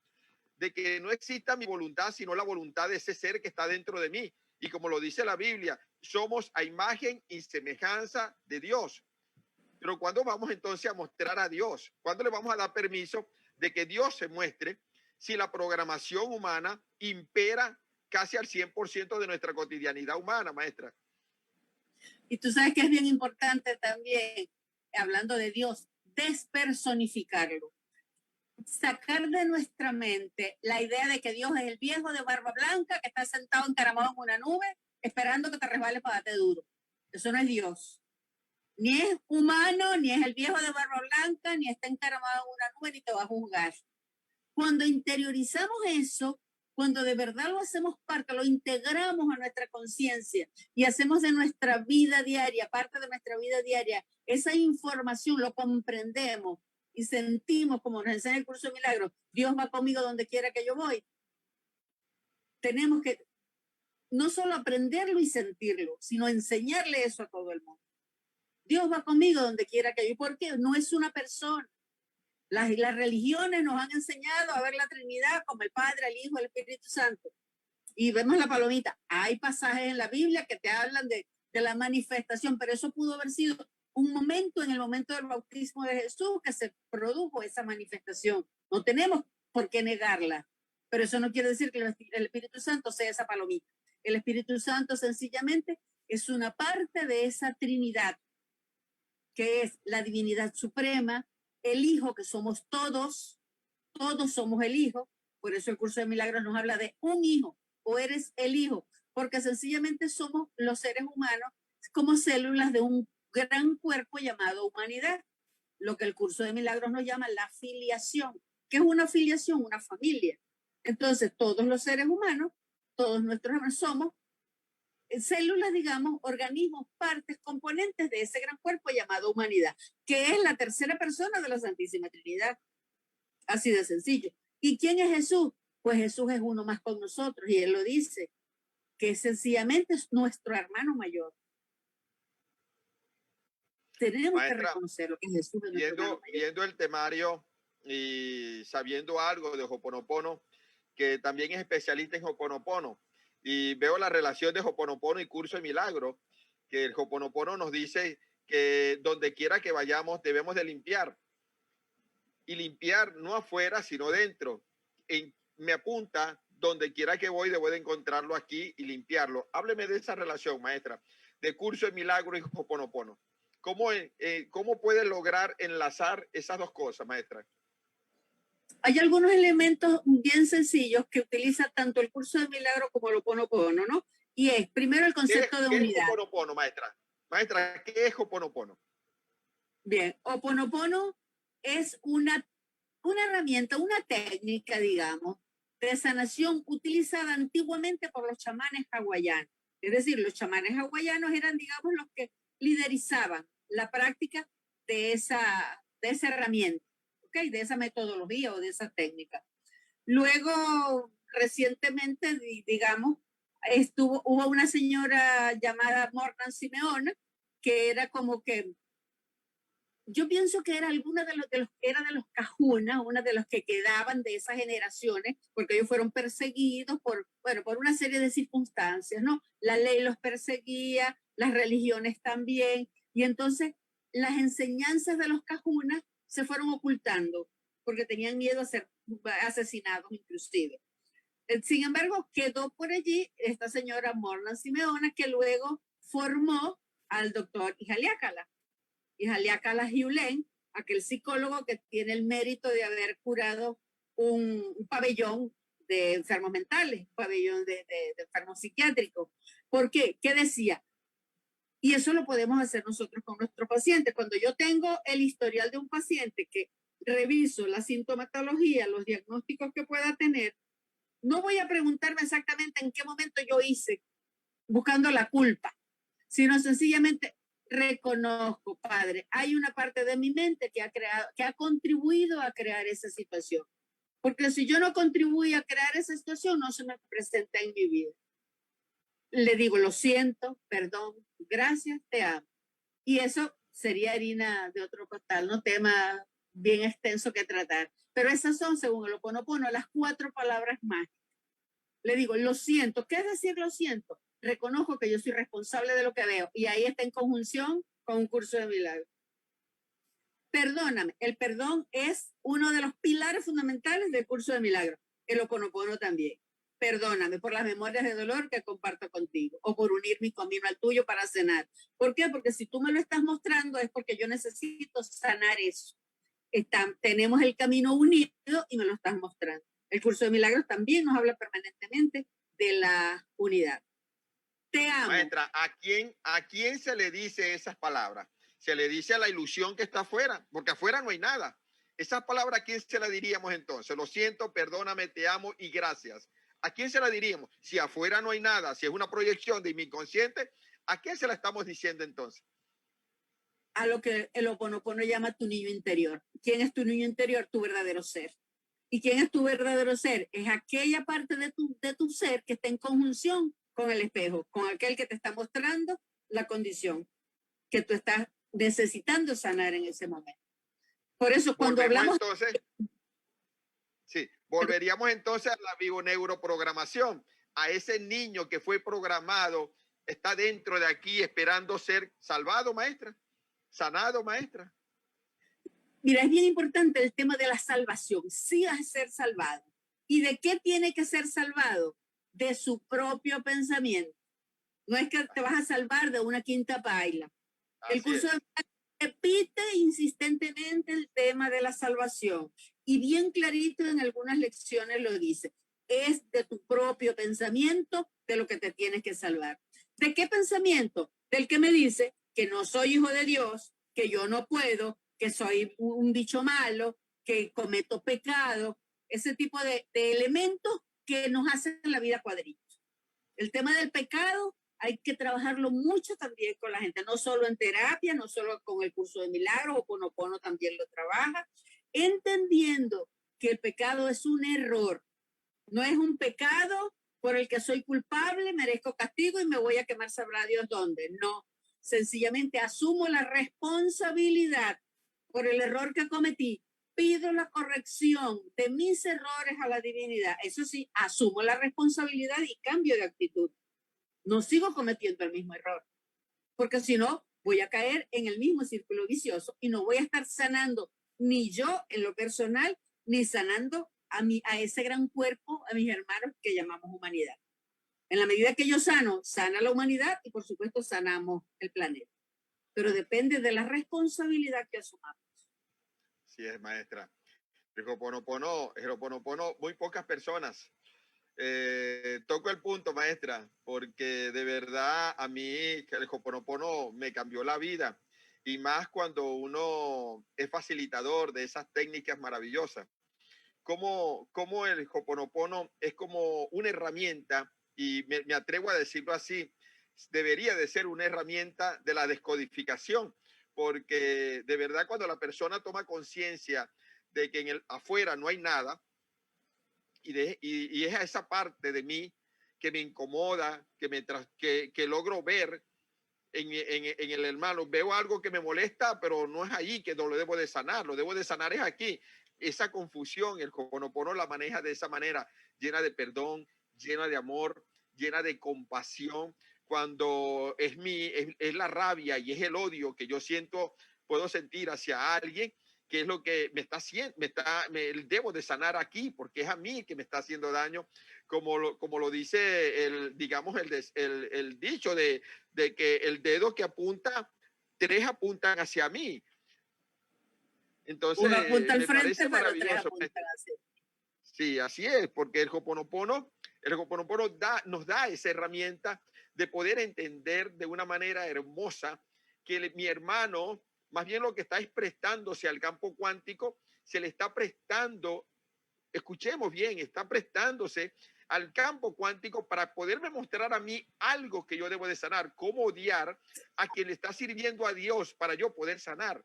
[SPEAKER 1] De que no exista mi voluntad, sino la voluntad de ese ser que está dentro de mí. Y como lo dice la Biblia, somos a imagen y semejanza de Dios. Pero ¿cuándo vamos entonces a mostrar a Dios? ¿Cuándo le vamos a dar permiso de que Dios se muestre si la programación humana impera casi al 100% de nuestra cotidianidad humana, maestra?
[SPEAKER 2] Y tú sabes que es bien importante también, hablando de Dios, despersonificarlo. Sacar de nuestra mente la idea de que Dios es el viejo de barba blanca que está sentado encaramado en una nube esperando que te resbales para darte duro. Eso no es Dios. Ni es humano, ni es el viejo de barba blanca, ni está encaramado en una nube, ni te va a juzgar. Cuando interiorizamos eso, cuando de verdad lo hacemos parte, lo integramos a nuestra conciencia y hacemos de nuestra vida diaria, parte de nuestra vida diaria, esa información lo comprendemos y sentimos, como nos enseña el curso de milagros, Dios va conmigo donde quiera que yo voy. Tenemos que no solo aprenderlo y sentirlo, sino enseñarle eso a todo el mundo. Dios va conmigo donde quiera que yo voy. ¿Por qué? No es una persona. Las religiones nos han enseñado a ver la Trinidad como el Padre, el Hijo, el Espíritu Santo. Y vemos la palomita. Hay pasajes en la Biblia que te hablan de la manifestación, pero eso pudo haber sido un momento, en el momento del bautismo de Jesús, que se produjo esa manifestación. No tenemos por qué negarla, pero eso no quiere decir que el Espíritu Santo sea esa palomita. El Espíritu Santo sencillamente es una parte de esa Trinidad, que es la divinidad suprema, el Hijo, que somos todos somos el Hijo. Por eso el curso de milagros nos habla de un hijo, o eres el Hijo, porque sencillamente somos los seres humanos como células de un gran cuerpo llamado humanidad, lo que el curso de milagros nos llama la filiación. ¿Qué es una filiación? Una familia. Entonces, todos los seres humanos, todos nuestros hermanos somos células, digamos, organismos, partes, componentes de ese gran cuerpo llamado humanidad, que es la tercera persona de la Santísima Trinidad. Así de sencillo. ¿Y quién es Jesús? Pues Jesús es uno más con nosotros, y él lo dice, que sencillamente es nuestro hermano mayor. Tenemos Maestra, que reconocer lo que Jesús es nuestro hermano mayor.
[SPEAKER 1] Viendo el temario y sabiendo algo de Ho'oponopono, que también es especialista en Ho'oponopono, y veo la relación de Ho'oponopono y curso de milagro, que el Ho'oponopono nos dice que donde quiera que vayamos debemos de limpiar, y limpiar no afuera sino dentro. Me apunta, donde quiera que voy debo de encontrarlo aquí y limpiarlo. Hábleme de esa relación, maestra, de curso de milagro y Ho'oponopono. ¿Cómo puede lograr enlazar esas dos cosas, maestra?
[SPEAKER 2] Hay algunos elementos bien sencillos que utiliza tanto el curso de milagro como el Ho'oponopono, ¿no? Y es, primero, el concepto de unidad.
[SPEAKER 1] ¿Qué es Ho'oponopono, maestra? Maestra, ¿qué es Ho'oponopono?
[SPEAKER 2] Bien, Ho'oponopono es una herramienta, una técnica, digamos, de sanación utilizada antiguamente por los chamanes hawaianos. Es decir, los chamanes hawaianos eran, digamos, los que liderizaban la práctica de esa herramienta, ¿okay? De esa metodología o de esa técnica. Luego, recientemente, digamos, hubo una señora llamada Morgan Simeona, que era como que, yo pienso que era alguna de los cajunas, una de los que quedaban de esas generaciones, porque ellos fueron perseguidos por una serie de circunstancias, ¿no? La ley los perseguía, las religiones también, y entonces las enseñanzas de los cajunas se fueron ocultando, porque tenían miedo a ser asesinados inclusive. Sin embargo, quedó por allí esta señora Morgan Simeona, que luego formó al doctor Ihaliácala. Ihaliácala Hiulen, aquel psicólogo que tiene el mérito de haber curado un pabellón de enfermos mentales, pabellón de enfermos psiquiátricos. ¿Por qué? ¿Qué decía? Y eso lo podemos hacer nosotros con nuestros pacientes. Cuando yo tengo el historial de un paciente que reviso la sintomatología, los diagnósticos que pueda tener, no voy a preguntarme exactamente en qué momento yo hice buscando la culpa, sino sencillamente reconozco, padre, hay una parte de mi mente que ha contribuido a crear esa situación. Porque si yo no contribuyo a crear esa situación, no se me presenta en mi vida. Le digo, lo siento, perdón, gracias, te amo. Y eso sería harina de otro costal, ¿no? Tema bien extenso que tratar. Pero esas son, según el Ho'oponopono, las 4 palabras mágicas. Le digo, lo siento. ¿Qué es decir lo siento? Reconozco que yo soy responsable de lo que veo. Y ahí está en conjunción con un curso de milagros. Perdóname. El perdón es uno de los pilares fundamentales del curso de milagros. El Ho'oponopono también. Perdóname por las memorias de dolor que comparto contigo o por unir mi camino al tuyo para sanar. ¿Por qué? Porque si tú me lo estás mostrando es porque yo necesito sanar eso. Tenemos el camino unido y me lo estás mostrando. El curso de milagros también nos habla permanentemente de la unidad. Te amo.
[SPEAKER 1] Maestra, ¿a quién se le dice esas palabras? Se le dice a la ilusión que está afuera, porque afuera no hay nada. Esas palabras, ¿a quién se las diríamos entonces? Lo siento, perdóname, te amo y gracias. ¿A quién se la diríamos? Si afuera no hay nada, si es una proyección de mi inconsciente, ¿a quién se la estamos diciendo entonces?
[SPEAKER 2] A lo que el Ho'oponopono llama tu niño interior. ¿Quién es tu niño interior? Tu verdadero ser. ¿Y quién es tu verdadero ser? Es aquella parte de tu ser que está en conjunción con el espejo, con aquel que te está mostrando la condición que tú estás necesitando sanar en ese momento. Por eso cuando hablamos...
[SPEAKER 1] Entonces, sí, volveríamos entonces a la bioneuroprogramación, a ese niño que fue programado, está dentro de aquí esperando ser salvado, maestra, sanado, maestra.
[SPEAKER 2] Mira, es bien importante el tema de la salvación. Sí vas a ser salvado. ¿Y de qué tiene que ser salvado? De su propio pensamiento. No es que te vas a salvar de una quinta paila. El curso repite insistentemente el tema de la salvación y bien clarito en algunas lecciones lo dice. Es de tu propio pensamiento de lo que te tienes que salvar. ¿De qué pensamiento? Del que me dice que no soy hijo de Dios, que yo no puedo, que soy un bicho malo, que cometo pecado, ese tipo de elementos que nos hacen la vida cuadritos. El tema del pecado hay que trabajarlo mucho también con la gente, no solo en terapia, no solo con el curso de milagros, Ho'oponopono también lo trabaja, entendiendo que el pecado es un error, no es un pecado por el que soy culpable, merezco castigo y me voy a quemar sabrá Dios dónde. No, sencillamente asumo la responsabilidad por el error que cometí, pido la corrección de mis errores a la divinidad. Eso sí, asumo la responsabilidad y cambio de actitud. No sigo cometiendo el mismo error, porque si no, voy a caer en el mismo círculo vicioso y no voy a estar sanando ni yo en lo personal, ni sanando a ese gran cuerpo, a mis hermanos que llamamos humanidad. En la medida que yo sano, sana la humanidad y por supuesto sanamos el planeta. Pero depende de la responsabilidad que asumamos.
[SPEAKER 1] Sí es, maestra. El Ho'oponopono, muy pocas personas. Toco el punto, maestra, porque de verdad a mí el Ho'oponopono me cambió la vida. Y más cuando uno es facilitador de esas técnicas maravillosas. Como el Ho'oponopono es como una herramienta, y me atrevo a decirlo así, debería de ser una herramienta de la descodificación, porque de verdad cuando la persona toma conciencia de que afuera no hay nada, y es a esa parte de mí que me incomoda, que logro ver en el hermano, veo algo que me molesta, pero no es ahí que lo debo de sanar, lo debo de sanar es aquí. Esa confusión, el Ho'oponopono la maneja de esa manera, llena de perdón, llena de amor, llena de compasión. Cuando es la rabia y es el odio que yo puedo sentir hacia alguien, que es lo que me está haciendo, debo de sanar aquí, porque es a mí que me está haciendo daño, como lo dice el dicho de que el dedo que apunta, 3 apuntan hacia mí. Entonces,
[SPEAKER 2] Uno apunta al
[SPEAKER 1] me
[SPEAKER 2] frente,
[SPEAKER 1] parece
[SPEAKER 2] pero 3
[SPEAKER 1] maravilloso.
[SPEAKER 2] apuntan hacia.
[SPEAKER 1] Sí, así es, porque el Ho'oponopono nos da esa herramienta de poder entender de una manera hermosa que mi hermano, más bien lo que está es prestándose al campo cuántico, se le está prestando, escuchemos bien, está prestándose al campo cuántico para poderme mostrar a mí algo que yo debo de sanar, cómo odiar a quien le está sirviendo a Dios para yo poder sanar.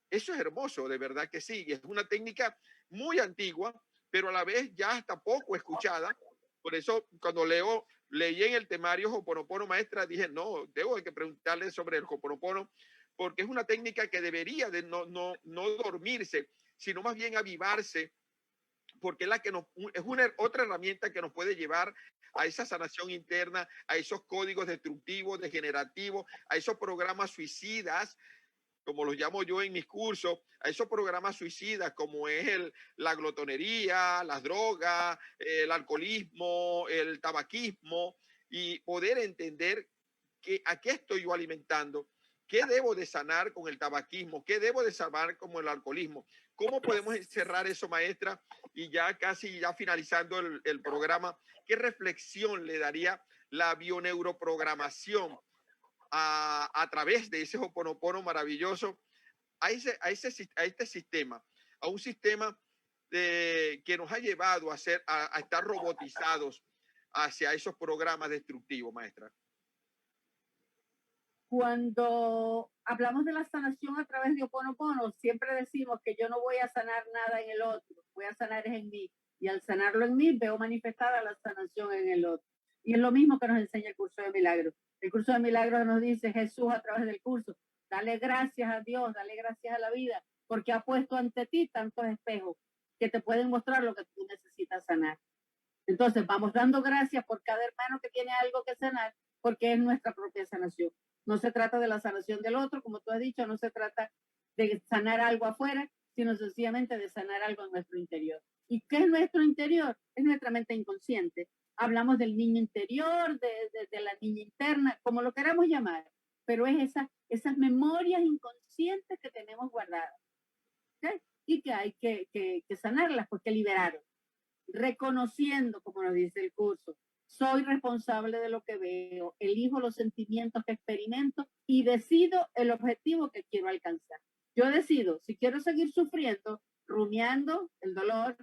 [SPEAKER 1] Eso es hermoso, de verdad que sí. Es una técnica muy antigua, pero a la vez ya hasta poco escuchada. Por eso, cuando leí en el temario Ho'oponopono, maestra, dije, no, debo de que preguntarle sobre el Ho'oponopono, porque es una técnica que debería de no dormirse, sino más bien avivarse, porque es la que es una otra herramienta que nos puede llevar a esa sanación interna, a esos códigos destructivos, degenerativos, a esos programas suicidas, como los llamo yo en mis cursos, a esos programas suicidas como es la glotonería, las drogas, el alcoholismo, el tabaquismo, y poder entender a qué estoy yo alimentando, qué debo de sanar con el tabaquismo, qué debo de sanar con el alcoholismo. ¿Cómo podemos cerrar eso, maestra? Y ya casi ya finalizando el programa, ¿qué reflexión le daría la bioneuroprogramación a través de ese Ho'oponopono maravilloso a este sistema, a un sistema que nos ha llevado a estar robotizados hacia esos programas destructivos, maestra?
[SPEAKER 2] Cuando hablamos de la sanación a través de Ho'oponopono, siempre decimos que yo no voy a sanar nada en el otro, voy a sanar en mí. Y al sanarlo en mí, veo manifestada la sanación en el otro. Y es lo mismo que nos enseña el curso de milagros. El curso de milagros nos dice Jesús a través del curso, dale gracias a Dios, dale gracias a la vida, porque ha puesto ante ti tantos espejos que te pueden mostrar lo que tú necesitas sanar. Entonces, vamos dando gracias por cada hermano que tiene algo que sanar, porque es nuestra propia sanación. No se trata de la sanación del otro, como tú has dicho, no se trata de sanar algo afuera, sino sencillamente de sanar algo en nuestro interior. ¿Y qué es nuestro interior? Es nuestra mente inconsciente. Hablamos del niño interior, de la niña interna, como lo queramos llamar, pero es esas memorias inconscientes que tenemos guardadas, ¿okay? Y que hay que sanarlas, porque liberaron, reconociendo, como nos dice el curso, soy responsable de lo que veo, elijo los sentimientos que experimento y decido el objetivo que quiero alcanzar. Yo decido si quiero seguir sufriendo, rumiando el dolor,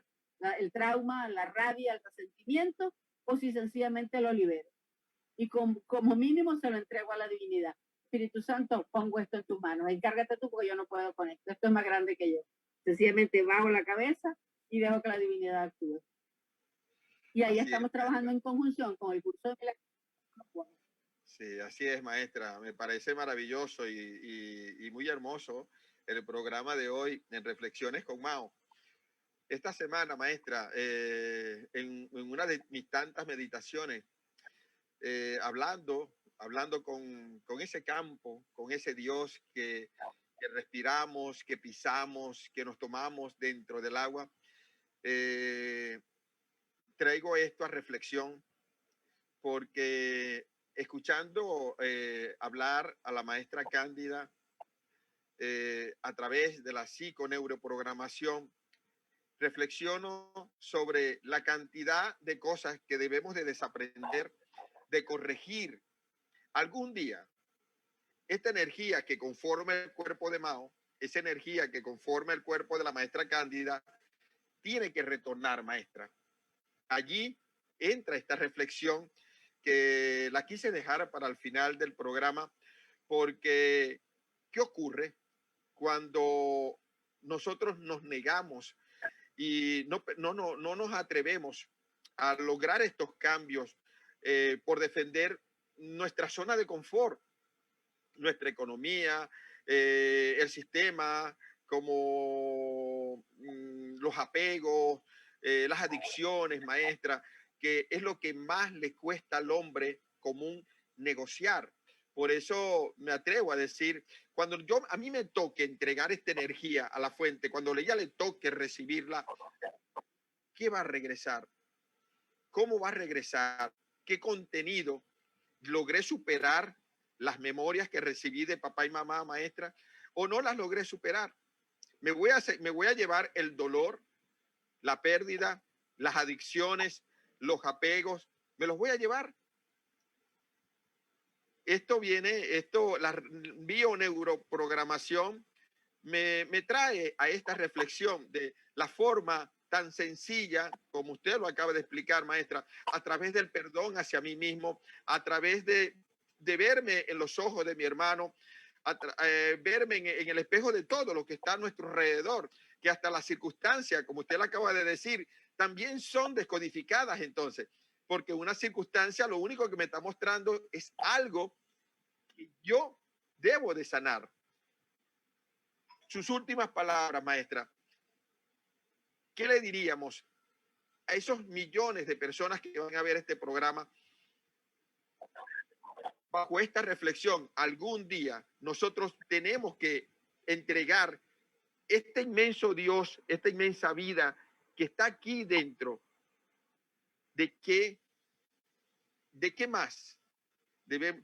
[SPEAKER 2] el trauma, la rabia, el resentimiento, o si sencillamente lo libero. Y como mínimo se lo entrego a la divinidad. Espíritu Santo, pongo esto en tus manos, encárgate tú porque yo no puedo con esto, esto es más grande que yo. Sencillamente bajo la cabeza y dejo que la divinidad actúe. Y ahí
[SPEAKER 1] Así
[SPEAKER 2] estamos
[SPEAKER 1] es,
[SPEAKER 2] trabajando
[SPEAKER 1] maestra.
[SPEAKER 2] en conjunción con el curso de milagros.
[SPEAKER 1] Sí, así es, maestra. Me parece maravilloso y muy hermoso el programa de hoy en Reflexiones con Mao. Esta semana, maestra, en una de mis tantas meditaciones, hablando con ese campo, con ese Dios que respiramos, que pisamos, que nos tomamos dentro del agua, eh, traigo esto a reflexión porque escuchando hablar a la maestra Cándida a través de la psiconeuroprogramación, reflexiono sobre la cantidad de cosas que debemos de desaprender, de corregir. Algún día, esta energía que conforma el cuerpo de Mao, esa energía que conforma el cuerpo de la maestra Cándida, tiene que retornar, maestra. Allí entra esta reflexión que la quise dejar para el final del programa, porque ¿qué ocurre cuando nosotros nos negamos y no nos atrevemos a lograr estos cambios por defender nuestra zona de confort, nuestra economía, el sistema, como los apegos, las adicciones, maestra, que es lo que más le cuesta al hombre común negociar? Por eso me atrevo a decir, cuando a mí me toque entregar esta energía a la fuente, cuando ella le toque recibirla, ¿qué va a regresar? ¿Cómo va a regresar? ¿Qué contenido? ¿Logré superar las memorias que recibí de papá y mamá, maestra? ¿O no las logré superar? Me voy a llevar el dolor, la pérdida, las adicciones, los apegos, me los voy a llevar. La bioneuroprogramación me trae a esta reflexión de la forma tan sencilla, como usted lo acaba de explicar, maestra, a través del perdón hacia mí mismo, a través de verme en los ojos de mi hermano, verme en el espejo de todo lo que está a nuestro alrededor, que hasta las circunstancias, como usted lo acaba de decir, también son descodificadas entonces, porque una circunstancia lo único que me está mostrando es algo que yo debo de sanar. Sus últimas palabras, maestra, ¿qué le diríamos a esos millones de personas que van a ver este programa? Bajo esta reflexión, algún día nosotros tenemos que entregar este inmenso Dios, esta inmensa vida que está aquí dentro. ¿De qué más?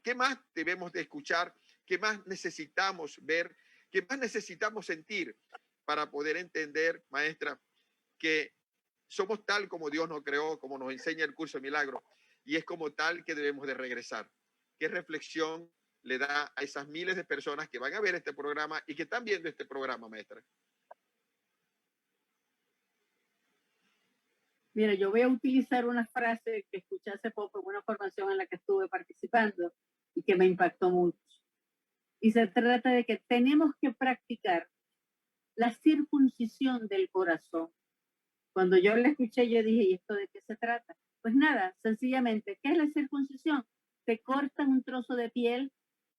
[SPEAKER 1] ¿Qué más debemos de escuchar? ¿Qué más necesitamos ver? ¿Qué más necesitamos sentir para poder entender, maestra, que somos tal como Dios nos creó, como nos enseña el curso de milagros, y es como tal que debemos de regresar? ¿Qué reflexión le da a esas miles de personas que van a ver este programa y que están viendo este programa, maestra?
[SPEAKER 2] Mira, yo voy a utilizar una frase que escuché hace poco en una formación en la que estuve participando y que me impactó mucho. Y se trata de que tenemos que practicar la circuncisión del corazón. Cuando yo la escuché, yo dije, ¿y esto de qué se trata? Pues nada, sencillamente, ¿qué es la circuncisión? Te cortan un trozo de piel,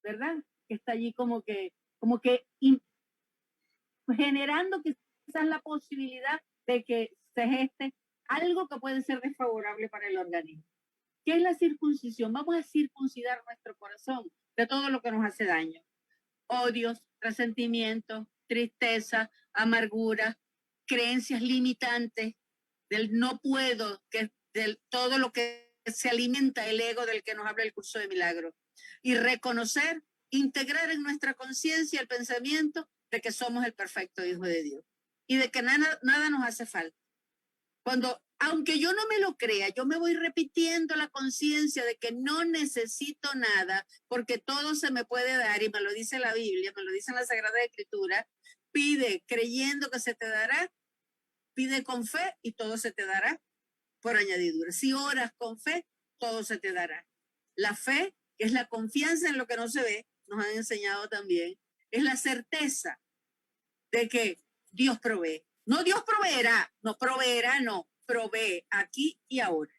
[SPEAKER 2] ¿verdad? Que está allí como que generando quizás la posibilidad de que se geste algo que puede ser desfavorable para el organismo. ¿Qué es la circuncisión? Vamos a circuncidar nuestro corazón de todo lo que nos hace daño. Odios, resentimientos, tristeza, amargura, creencias limitantes, del no puedo, que del todo lo que se alimenta el ego del que nos habla el curso de milagros. Y reconocer, integrar en nuestra conciencia el pensamiento de que somos el perfecto Hijo de Dios y de que nada nos hace falta. Aunque yo no me lo crea, yo me voy repitiendo la conciencia de que no necesito nada porque todo se me puede dar, y me lo dice la Biblia, me lo dice la Sagrada Escritura. Pide creyendo que se te dará, pide con fe y todo se te dará por añadidura. Si oras con fe, todo se te dará. La fe, que es la confianza en lo que no se ve, nos han enseñado también, es la certeza de que Dios provee. No Dios proveerá, no, provee aquí y ahora.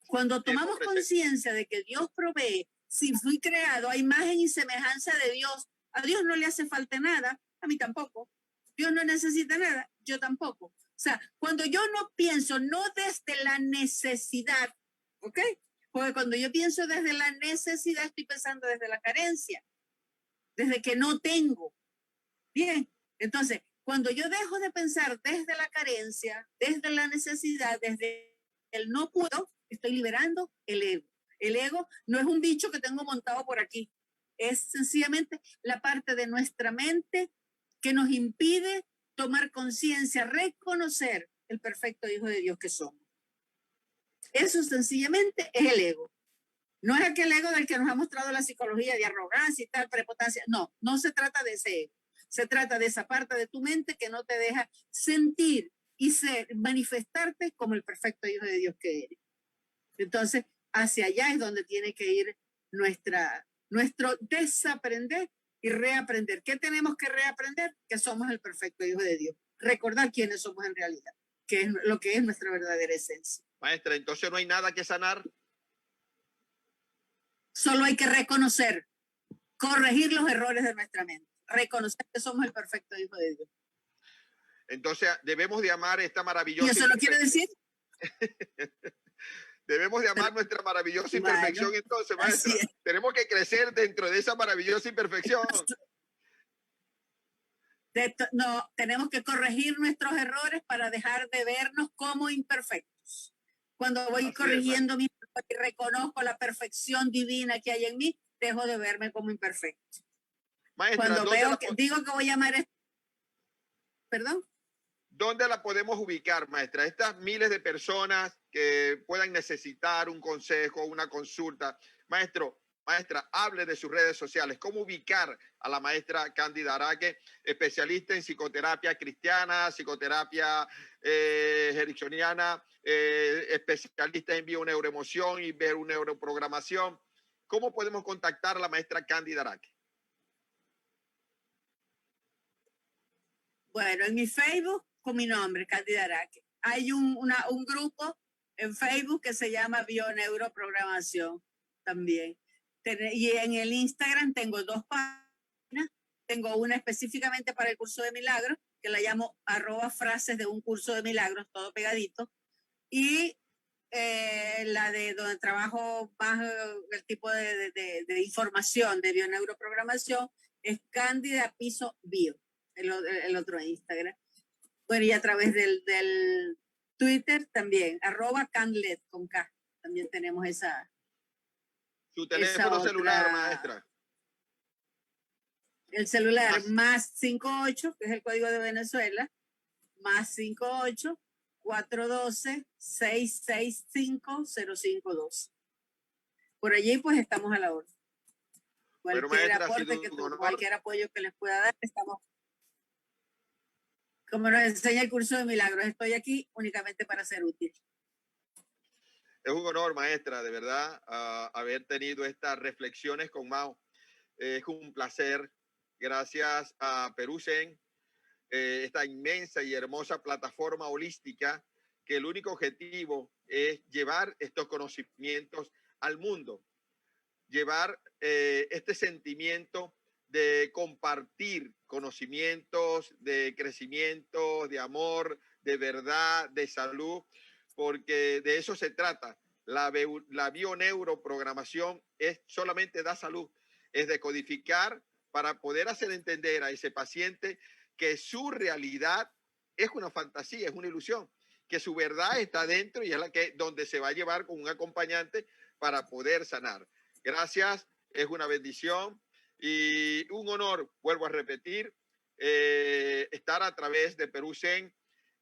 [SPEAKER 2] Cuando tomamos conciencia de que Dios provee, si fui creado a imagen y semejanza de Dios, a Dios no le hace falta nada, a mí tampoco. Dios no necesita nada, yo tampoco. O sea, cuando yo no pienso, no desde la necesidad, ¿ok? Porque cuando yo pienso desde la necesidad, estoy pensando desde la carencia, desde que no tengo. Bien, entonces, cuando yo dejo de pensar desde la carencia, desde la necesidad, desde el no puedo, estoy liberando el ego. El ego no es un bicho que tengo montado por aquí, es sencillamente la parte de nuestra mente que nos impide tomar conciencia, reconocer el perfecto Hijo de Dios que somos. Eso sencillamente es el ego. No es aquel ego del que nos ha mostrado la psicología de arrogancia y tal, prepotencia. No, no se trata de ese ego. Se trata de esa parte de tu mente que no te deja sentir y manifestarte como el perfecto Hijo de Dios que eres. Entonces, hacia allá es donde tiene que ir nuestro desaprender y reaprender. ¿Qué tenemos que reaprender? Que somos el perfecto Hijo de Dios. Recordar quiénes somos en realidad, que es lo que es nuestra verdadera esencia.
[SPEAKER 1] Maestra, entonces no hay nada que sanar.
[SPEAKER 2] Solo hay que reconocer, corregir los errores de nuestra mente, reconocer que somos el perfecto Hijo de Dios.
[SPEAKER 1] Entonces debemos de amar esta maravillosa.
[SPEAKER 2] ¿Y eso no quiere decir?
[SPEAKER 1] Debemos de amar nuestra maravillosa imperfección, entonces, maestra. Tenemos que crecer dentro de esa maravillosa imperfección.
[SPEAKER 2] No, tenemos que corregir nuestros errores para dejar de vernos como imperfectos. Cuando voy corrigiendo mis errores y reconozco la perfección divina que hay en mí, dejo de verme como imperfecto. Maestra, cuando digo que voy a amar esto, ¿perdón?
[SPEAKER 1] ¿Dónde la podemos ubicar, maestra? Estas miles de personas que puedan necesitar un consejo, una consulta. Maestra, hable de sus redes sociales. ¿Cómo ubicar a la maestra Cándida Araque, especialista en psicoterapia cristiana, psicoterapia ericksoniana, especialista en bioneuroemoción y neuroprogramación? ¿Cómo podemos contactar a la maestra Cándida Araque?
[SPEAKER 2] Bueno, en mi Facebook, con mi nombre, Cándida Araque. Hay un grupo en Facebook que se llama Bioneuroprogramación también. Y en el Instagram tengo 2 páginas. Tengo una específicamente para el curso de milagros, que la llamo @frases de un curso de milagros, todo pegadito. Y la de donde trabajo más el tipo de información de bioneuroprogramación es Cándida Piso Bio, el otro Instagram. Bueno, y a través del Twitter también, @Canlet con K. También tenemos esa.
[SPEAKER 1] Su teléfono celular, maestra.
[SPEAKER 2] El celular +58, que es el código de Venezuela, +58 412 665 052. Por allí pues estamos a la orden. Cualquier
[SPEAKER 1] maestra,
[SPEAKER 2] aporte cualquier apoyo que les pueda dar, estamos. Como nos enseña el curso de milagros, estoy aquí únicamente para ser útil.
[SPEAKER 1] Es un honor, maestra, de verdad, haber tenido estas reflexiones con Mao. Es un placer. Gracias a Perusen, esta inmensa y hermosa plataforma holística, que el único objetivo es llevar estos conocimientos al mundo, llevar este sentimiento de compartir conocimientos, de crecimiento, de amor, de verdad, de salud, porque de eso se trata. La bioneuroprogramación solamente da salud, es decodificar para poder hacer entender a ese paciente que su realidad es una fantasía, es una ilusión, que su verdad está dentro y es donde se va a llevar con un acompañante para poder sanar. Gracias, es una bendición y un honor, vuelvo a repetir, estar a través de Perusen,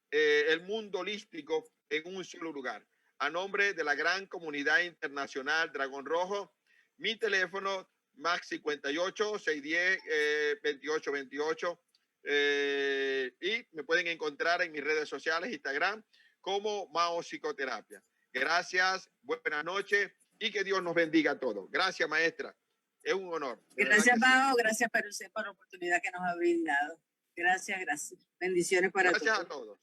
[SPEAKER 1] el mundo holístico en un solo lugar. A nombre de la gran comunidad internacional Dragón Rojo, mi teléfono +58 610 2828 y me pueden encontrar en mis redes sociales, Instagram, como Mao Psicoterapia. Gracias, buenas noches y que Dios nos bendiga a todos. Gracias, maestra. Es un honor.
[SPEAKER 2] Gracias, Mao. Gracias, por la oportunidad que nos ha brindado. Gracias. Bendiciones para todos.
[SPEAKER 1] Gracias a todos.